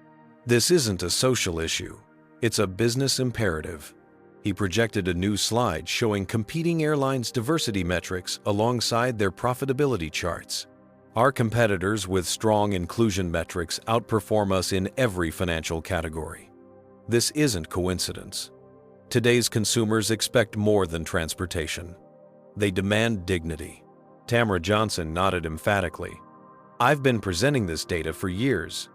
This isn't a social issue. It's a business imperative. He projected a new slide showing competing airlines' diversity metrics alongside their profitability charts. Our competitors with strong inclusion metrics outperform us in every financial category. This isn't coincidence. Today's consumers expect more than transportation. They demand dignity. Tamara Johnson nodded emphatically. I've been presenting this data for years.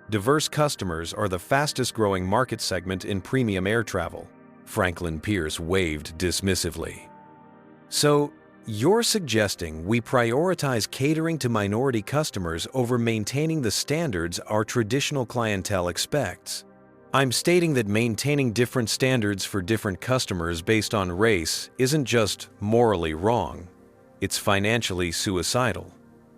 Diverse customers are the fastest-growing market segment in premium air travel. Franklin Pierce waved dismissively. So, you're suggesting we prioritize catering to minority customers over maintaining the standards our traditional clientele expects. I'm stating that maintaining different standards for different customers based on race isn't just morally wrong, it's financially suicidal,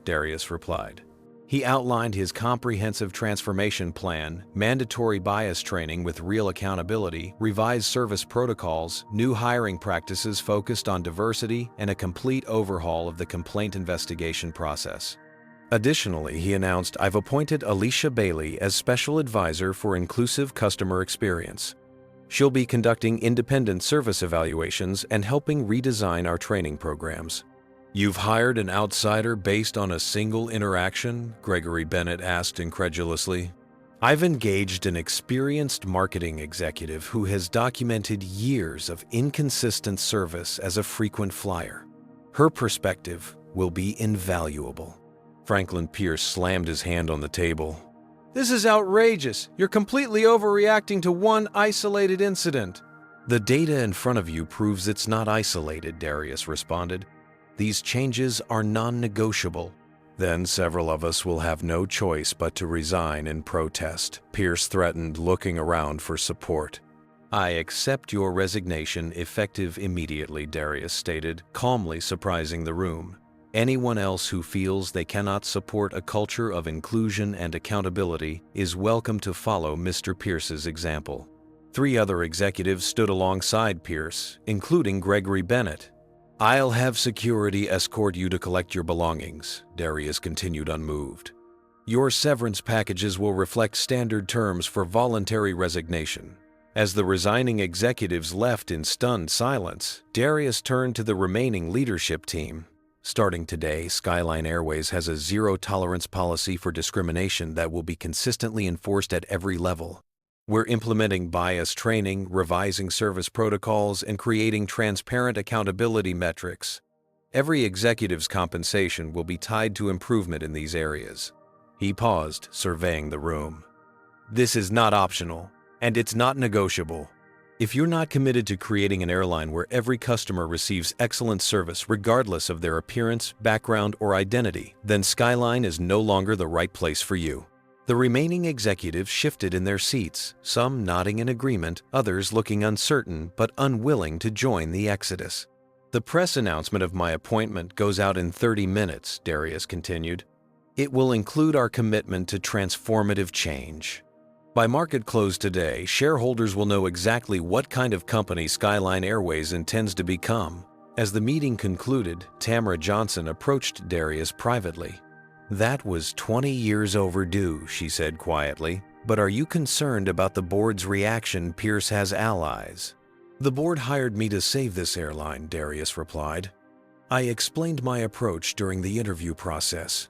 Darius replied. He outlined his comprehensive transformation plan, mandatory bias training with real accountability, revised service protocols, new hiring practices focused on diversity, and a complete overhaul of the complaint investigation process. Additionally, he announced, I've appointed Alicia Bailey as Special Advisor for Inclusive Customer Experience. She'll be conducting independent service evaluations and helping redesign our training programs. You've hired an outsider based on a single interaction? Gregory Bennett asked incredulously. I've engaged an experienced marketing executive who has documented years of inconsistent service as a frequent flyer. Her perspective will be invaluable. Franklin Pierce slammed his hand on the table. This is outrageous. You're completely overreacting to one isolated incident. The data in front of you proves it's not isolated, Darius responded. These changes are non-negotiable. Then several of us will have no choice but to resign in protest, Pierce threatened, looking around for support. I accept your resignation effective immediately, Darius stated, calmly surprising the room. Anyone else who feels they cannot support a culture of inclusion and accountability is welcome to follow Mr. Pierce's example. 3 other executives stood alongside Pierce, including Gregory Bennett. I'll have security escort you to collect your belongings, Darius continued unmoved. Your severance packages will reflect standard terms for voluntary resignation. As the resigning executives left in stunned silence, Darius turned to the remaining leadership team. Starting today, Skyline Airways has a zero-tolerance policy for discrimination that will be consistently enforced at every level. We're implementing bias training, revising service protocols, and creating transparent accountability metrics. Every executive's compensation will be tied to improvement in these areas. He paused, surveying the room. This is not optional, and it's not negotiable. If you're not committed to creating an airline where every customer receives excellent service regardless of their appearance, background, or identity, then Skyline is no longer the right place for you. The remaining executives shifted in their seats, some nodding in agreement, others looking uncertain but unwilling to join the exodus. The press announcement of my appointment goes out in 30 minutes, Darius continued. It will include our commitment to transformative change. By market close today, shareholders will know exactly what kind of company Skyline Airways intends to become. As the meeting concluded, Tamara Johnson approached Darius privately. That was 20 years overdue, she said quietly. But are you concerned about the board's reaction? Pierce has allies. The board hired me to save this airline, Darius replied. I explained my approach during the interview process.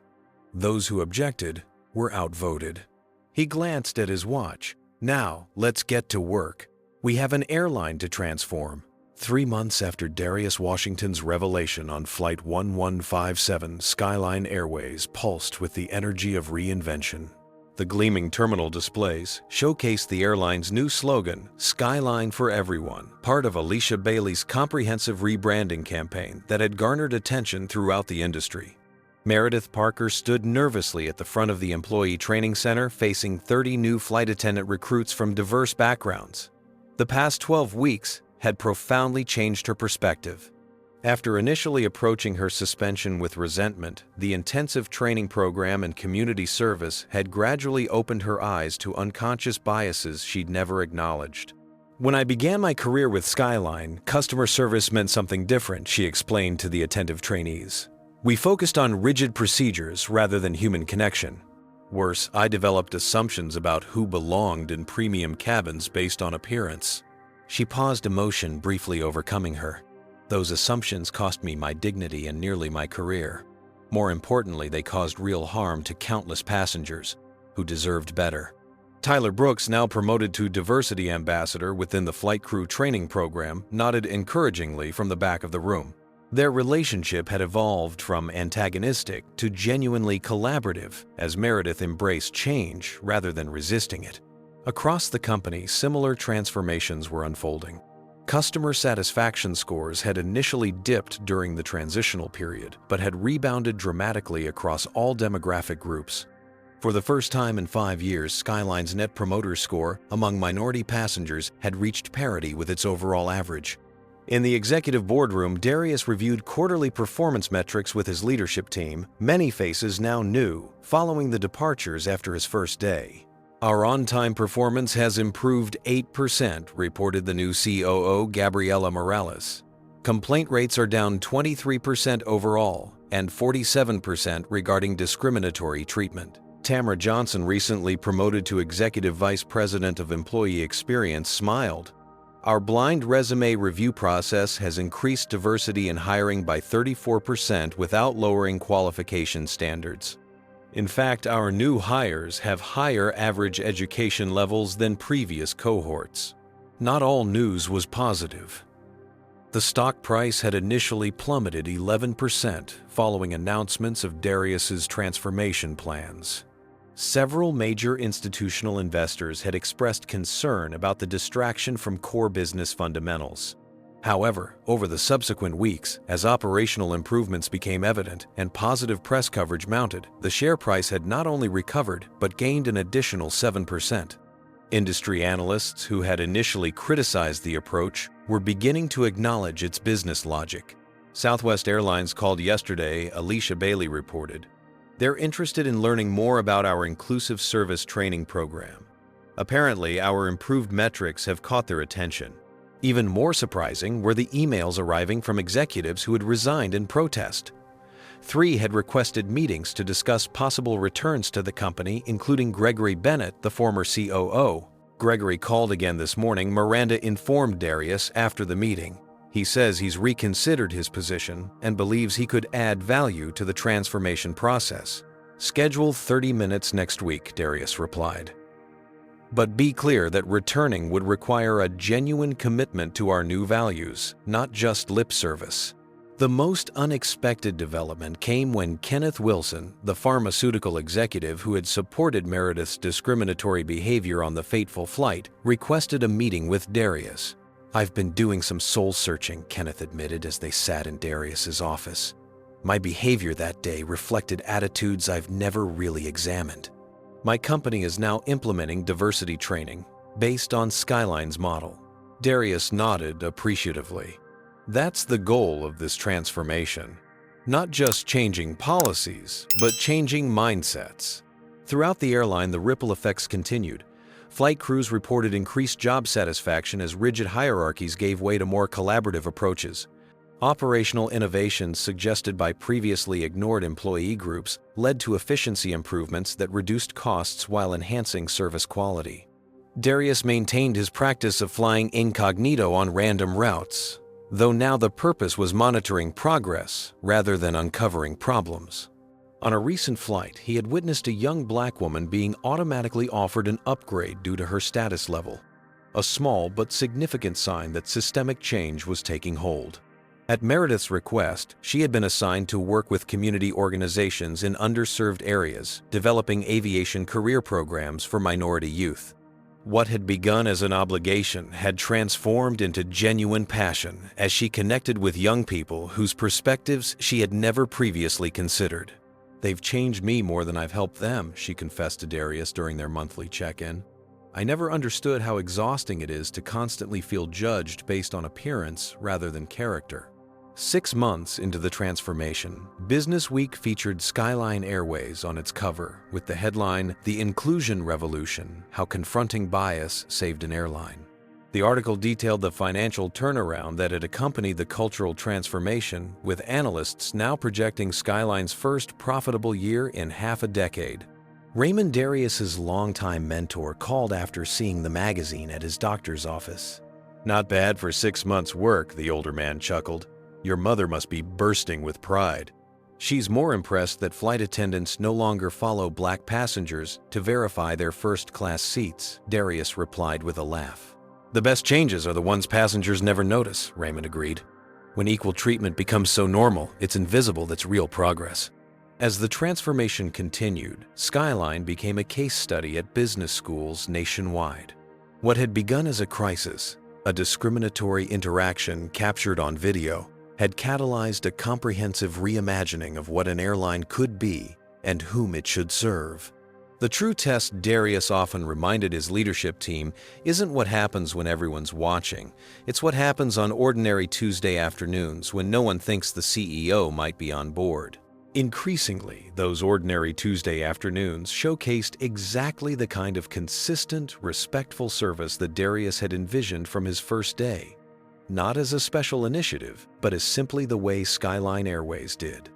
Those who objected were outvoted. He glanced at his watch. Now, let's get to work. We have an airline to transform. 3 months after Darius Washington's revelation on Flight 1157, Skyline Airways pulsed with the energy of reinvention. The gleaming terminal displays showcased the airline's new slogan, Skyline for Everyone, part of Alicia Bailey's comprehensive rebranding campaign that had garnered attention throughout the industry. Meredith Parker stood nervously at the front of the Employee Training Center facing 30 new flight attendant recruits from diverse backgrounds. The past 12 weeks had profoundly changed her perspective. After initially approaching her suspension with resentment, the intensive training program and community service had gradually opened her eyes to unconscious biases she'd never acknowledged. When I began my career with Skyline, customer service meant something different, she explained to the attentive trainees. We focused on rigid procedures rather than human connection. Worse, I developed assumptions about who belonged in premium cabins based on appearance. She paused, emotion briefly overcoming her. Those assumptions cost me my dignity and nearly my career. More importantly, they caused real harm to countless passengers who deserved better. Tyler Brooks, now promoted to Diversity Ambassador within the Flight Crew Training Program, nodded encouragingly from the back of the room. Their relationship had evolved from antagonistic to genuinely collaborative as Meredith embraced change rather than resisting it. Across the company, similar transformations were unfolding. Customer satisfaction scores had initially dipped during the transitional period, but had rebounded dramatically across all demographic groups. For the first time in 5 years, Skyline's Net Promoter Score among minority passengers had reached parity with its overall average. In the executive boardroom, Darius reviewed quarterly performance metrics with his leadership team, many faces now new, following the departures after his first day. Our on-time performance has improved 8%, reported the new COO, Gabriela Morales. Complaint rates are down 23% overall and 47% regarding discriminatory treatment. Tamara Johnson, recently promoted to Executive Vice President of Employee Experience, smiled. Our blind resume review process has increased diversity in hiring by 34% without lowering qualification standards. In fact, our new hires have higher average education levels than previous cohorts. Not all news was positive. The stock price had initially plummeted 11% following announcements of Darius's transformation plans. Several major institutional investors had expressed concern about the distraction from core business fundamentals. However, over the subsequent weeks, as operational improvements became evident and positive press coverage mounted, the share price had not only recovered but gained an additional 7%. Industry analysts who had initially criticized the approach were beginning to acknowledge its business logic. Southwest Airlines called yesterday, Alicia Bailey reported. They're interested in learning more about our inclusive service training program. Apparently, our improved metrics have caught their attention. Even more surprising were the emails arriving from executives who had resigned in protest. 3 had requested meetings to discuss possible returns to the company, including Gregory Bennett, the former COO. Gregory called again this morning, Miranda informed Darius after the meeting. He says he's reconsidered his position and believes he could add value to the transformation process. Schedule 30 minutes next week, Darius replied. But be clear that returning would require a genuine commitment to our new values, not just lip service. The most unexpected development came when Kenneth Wilson, the pharmaceutical executive who had supported Meredith's discriminatory behavior on the fateful flight, requested a meeting with Darius. "I've been doing some soul-searching," Kenneth admitted as they sat in Darius's office. "My behavior that day reflected attitudes I've never really examined. My company is now implementing diversity training based on Skyline's model." Darius nodded appreciatively. That's the goal of this transformation. Not just changing policies, but changing mindsets. Throughout the airline, the ripple effects continued. Flight crews reported increased job satisfaction as rigid hierarchies gave way to more collaborative approaches. Operational innovations suggested by previously ignored employee groups led to efficiency improvements that reduced costs while enhancing service quality. Darius maintained his practice of flying incognito on random routes, though now the purpose was monitoring progress rather than uncovering problems. On a recent flight, he had witnessed a young black woman being automatically offered an upgrade due to her status level, a small but significant sign that systemic change was taking hold. At Meredith's request, she had been assigned to work with community organizations in underserved areas, developing aviation career programs for minority youth. What had begun as an obligation had transformed into genuine passion as she connected with young people whose perspectives she had never previously considered. "They've changed me more than I've helped them," she confessed to Darius during their monthly check-in. "I never understood how exhausting it is to constantly feel judged based on appearance rather than character." 6 months into the transformation, Business Week featured Skyline Airways on its cover with the headline, "The Inclusion Revolution: How Confronting Bias Saved an Airline." The article detailed the financial turnaround that had accompanied the cultural transformation, with analysts now projecting Skyline's first profitable year in half a decade. Raymond, Darius's longtime mentor, called after seeing the magazine at his doctor's office. "Not bad for 6 months' work," the older man chuckled. "Your mother must be bursting with pride." "She's more impressed that flight attendants no longer follow black passengers to verify their first-class seats," Darius replied with a laugh. "The best changes are the ones passengers never notice," Raymond agreed. "When equal treatment becomes so normal, it's invisible that's real progress." As the transformation continued, Skyline became a case study at business schools nationwide. What had begun as a crisis, a discriminatory interaction captured on video, had catalyzed a comprehensive reimagining of what an airline could be and whom it should serve. The true test, Darius often reminded his leadership team, isn't what happens when everyone's watching. It's what happens on ordinary Tuesday afternoons when no one thinks the CEO might be on board. Increasingly, those ordinary Tuesday afternoons showcased exactly the kind of consistent, respectful service that Darius had envisioned from his first day. Not as a special initiative, but as simply the way Skyline Airways did.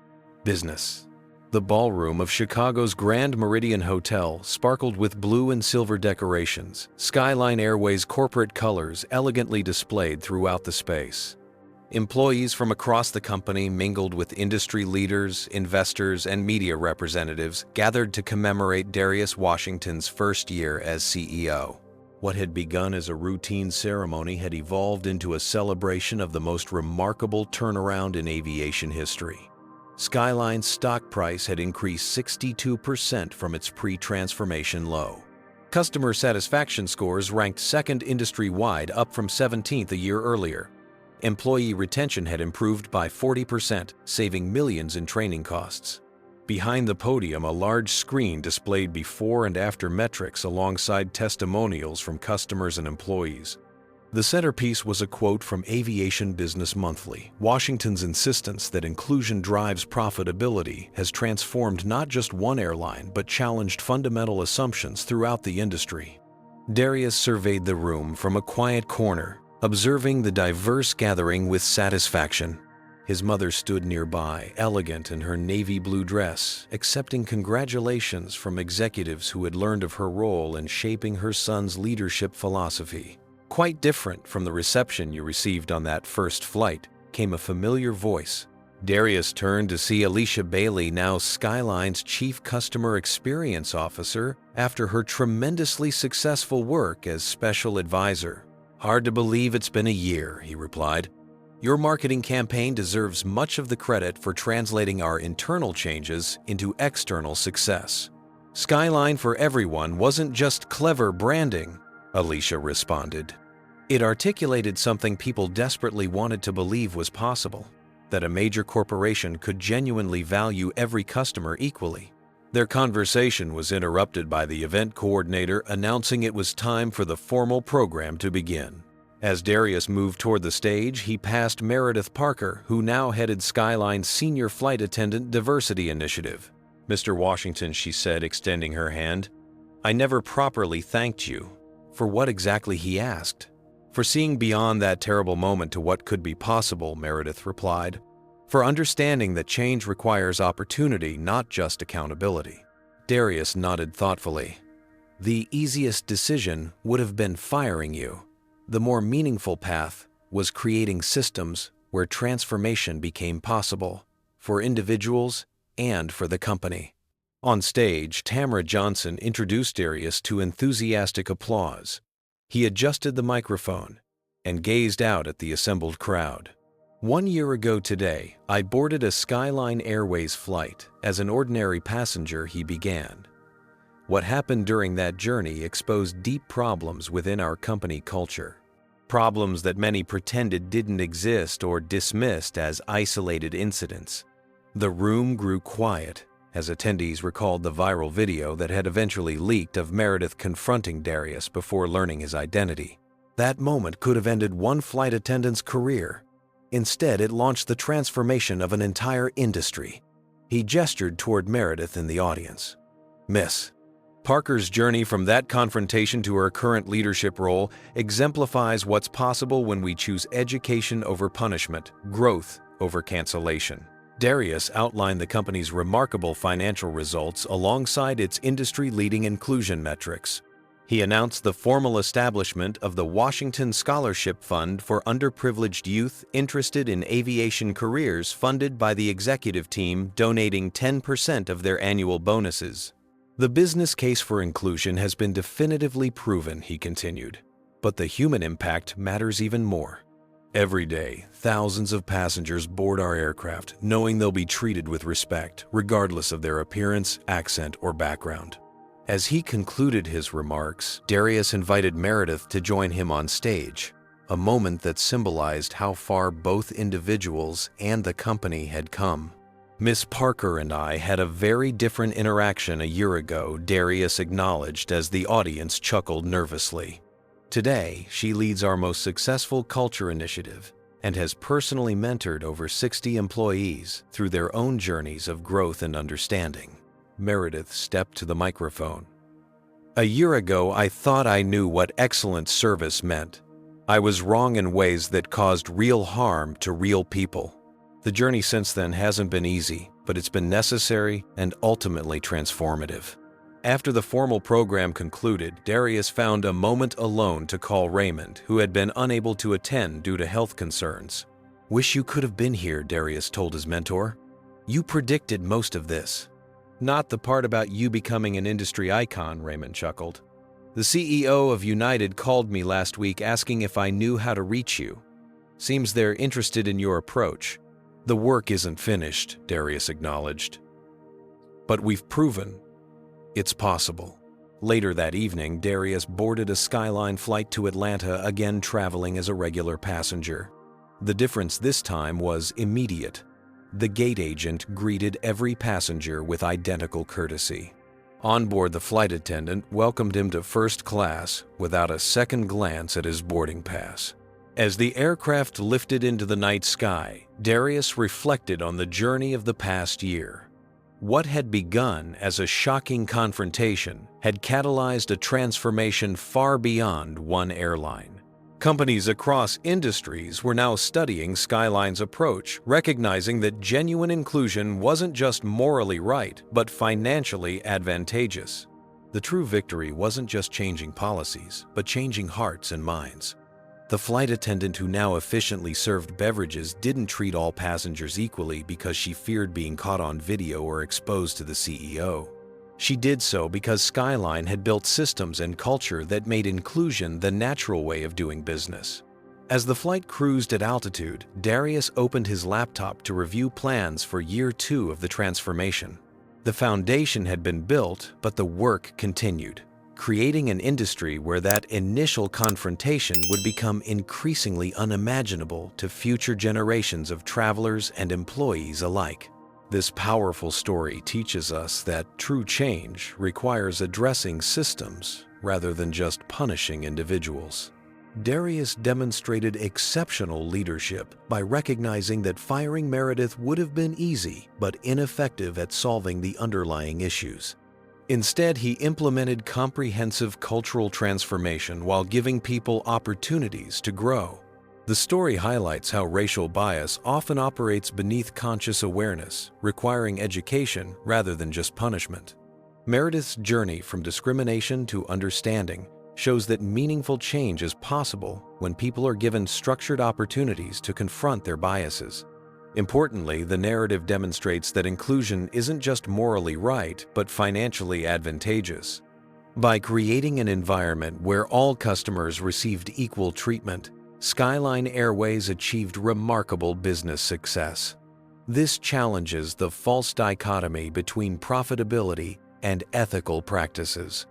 Business. The ballroom of Chicago's Grand Meridian Hotel sparkled with blue and silver decorations, Skyline Airways' corporate colors elegantly displayed throughout the space. Employees from across the company mingled with industry leaders, investors, and media representatives gathered to commemorate Darius Washington's first year as CEO. What had begun as a routine ceremony had evolved into a celebration of the most remarkable turnaround in aviation history. Skyline's stock price had increased 62% from its pre-transformation low. Customer satisfaction scores ranked second industry-wide, up from 17th a year earlier. Employee retention had improved by 40%, saving millions in training costs. Behind the podium, a large screen displayed before and after metrics alongside testimonials from customers and employees. The centerpiece was a quote from Aviation Business Monthly. "Washington's insistence that inclusion drives profitability has transformed not just one airline, but challenged fundamental assumptions throughout the industry." Darius surveyed the room from a quiet corner, observing the diverse gathering with satisfaction. His mother stood nearby, elegant in her navy blue dress, accepting congratulations from executives who had learned of her role in shaping her son's leadership philosophy. Quite different from the reception you received on that first flight, came a familiar voice. Darius turned to see Alicia Bailey, now Skyline's Chief Customer Experience Officer, after her tremendously successful work as Special Advisor. "Hard to believe it's been a year," he replied. "Your marketing campaign deserves much of the credit for translating our internal changes into external success." "Skyline for Everyone wasn't just clever branding," Alicia responded. "It articulated something people desperately wanted to believe was possible, that a major corporation could genuinely value every customer equally." Their conversation was interrupted by the event coordinator announcing it was time for the formal program to begin. As Darius moved toward the stage, he passed Meredith Parker, who now headed Skyline's Senior Flight Attendant Diversity Initiative. "Mr. Washington," she said, extending her hand, "I never properly thanked you." "For what exactly?" he asked. "For seeing beyond that terrible moment to what could be possible," Meredith replied. "For understanding that change requires opportunity, not just accountability." Darius nodded thoughtfully. "The easiest decision would have been firing you. The more meaningful path was creating systems where transformation became possible, for individuals and for the company." On stage, Tamara Johnson introduced Darius to enthusiastic applause. He adjusted the microphone and gazed out at the assembled crowd. "1 year ago today, I boarded a Skyline Airways flight. As an ordinary passenger," he began. "What happened during that journey exposed deep problems within our company culture. Problems that many pretended didn't exist or dismissed as isolated incidents." The room grew quiet as attendees recalled the viral video that had eventually leaked of Meredith confronting Darius before learning his identity. That moment could have ended one flight attendant's career. Instead, it launched the transformation of an entire industry. He gestured toward Meredith in the audience. "Miss, Parker's journey from that confrontation to her current leadership role exemplifies what's possible when we choose education over punishment, growth over cancellation." Darius outlined the company's remarkable financial results alongside its industry-leading inclusion metrics. He announced the formal establishment of the Washington Scholarship Fund for underprivileged youth interested in aviation careers, funded by the executive team donating 10% of their annual bonuses. "The business case for inclusion has been definitively proven," he continued, "but the human impact matters even more. Every day, thousands of passengers board our aircraft knowing they'll be treated with respect, regardless of their appearance, accent, or background." As he concluded his remarks, Darius invited Meredith to join him on stage, a moment that symbolized how far both individuals and the company had come. "Miss Parker and I had a very different interaction a year ago," Darius acknowledged as the audience chuckled nervously. "Today, she leads our most successful culture initiative and has personally mentored over 60 employees through their own journeys of growth and understanding." Meredith stepped to the microphone. "A year ago, I thought I knew what excellent service meant. I was wrong in ways that caused real harm to real people. The journey since then hasn't been easy, but it's been necessary and ultimately transformative." After the formal program concluded, Darius found a moment alone to call Raymond, who had been unable to attend due to health concerns. "Wish you could have been here," Darius told his mentor. "You predicted most of this." "Not the part about you becoming an industry icon," Raymond chuckled. "The CEO of United called me last week asking if I knew how to reach you. Seems they're interested in your approach." "The work isn't finished," Darius acknowledged. "But we've proven it's possible." Later that evening, Darius boarded a Skyline flight to Atlanta, again traveling as a regular passenger. The difference this time was immediate. The gate agent greeted every passenger with identical courtesy. On board, the flight attendant welcomed him to first class without a second glance at his boarding pass. As the aircraft lifted into the night sky, Darius reflected on the journey of the past year. What had begun as a shocking confrontation had catalyzed a transformation far beyond one airline. Companies across industries were now studying Skyline's approach, recognizing that genuine inclusion wasn't just morally right, but financially advantageous. The true victory wasn't just changing policies, but changing hearts and minds. The flight attendant who now efficiently served beverages didn't treat all passengers equally because she feared being caught on video or exposed to the CEO. She did so because Skyline had built systems and culture that made inclusion the natural way of doing business. As the flight cruised at altitude, Darius opened his laptop to review plans for year 2 of the transformation. The foundation had been built, but the work continued, creating an industry where that initial confrontation would become increasingly unimaginable to future generations of travelers and employees alike. This powerful story teaches us that true change requires addressing systems rather than just punishing individuals. Darius demonstrated exceptional leadership by recognizing that firing Meredith would have been easy but ineffective at solving the underlying issues. Instead, he implemented comprehensive cultural transformation while giving people opportunities to grow. The story highlights how racial bias often operates beneath conscious awareness, requiring education rather than just punishment. Meredith's journey from discrimination to understanding shows that meaningful change is possible when people are given structured opportunities to confront their biases. Importantly, the narrative demonstrates that inclusion isn't just morally right, but financially advantageous. By creating an environment where all customers received equal treatment, Skyline Airways achieved remarkable business success. This challenges the false dichotomy between profitability and ethical practices.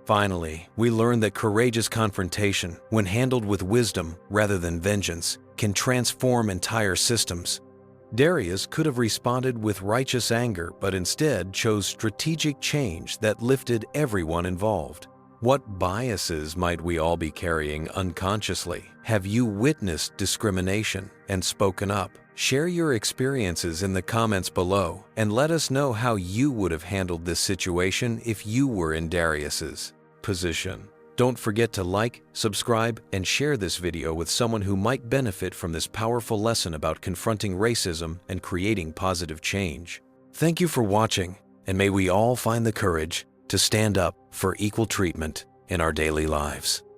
Finally, we learn that courageous confrontation, when handled with wisdom rather than vengeance, can transform entire systems. Darius could have responded with righteous anger, but instead chose strategic change that lifted everyone involved. What biases might we all be carrying unconsciously? Have you witnessed discrimination and spoken up? Share your experiences in the comments below and let us know how you would have handled this situation if you were in Darius's position. Don't forget to like, subscribe, and share this video with someone who might benefit from this powerful lesson about confronting racism and creating positive change. Thank you for watching, and may we all find the courage to stand up for equal treatment in our daily lives.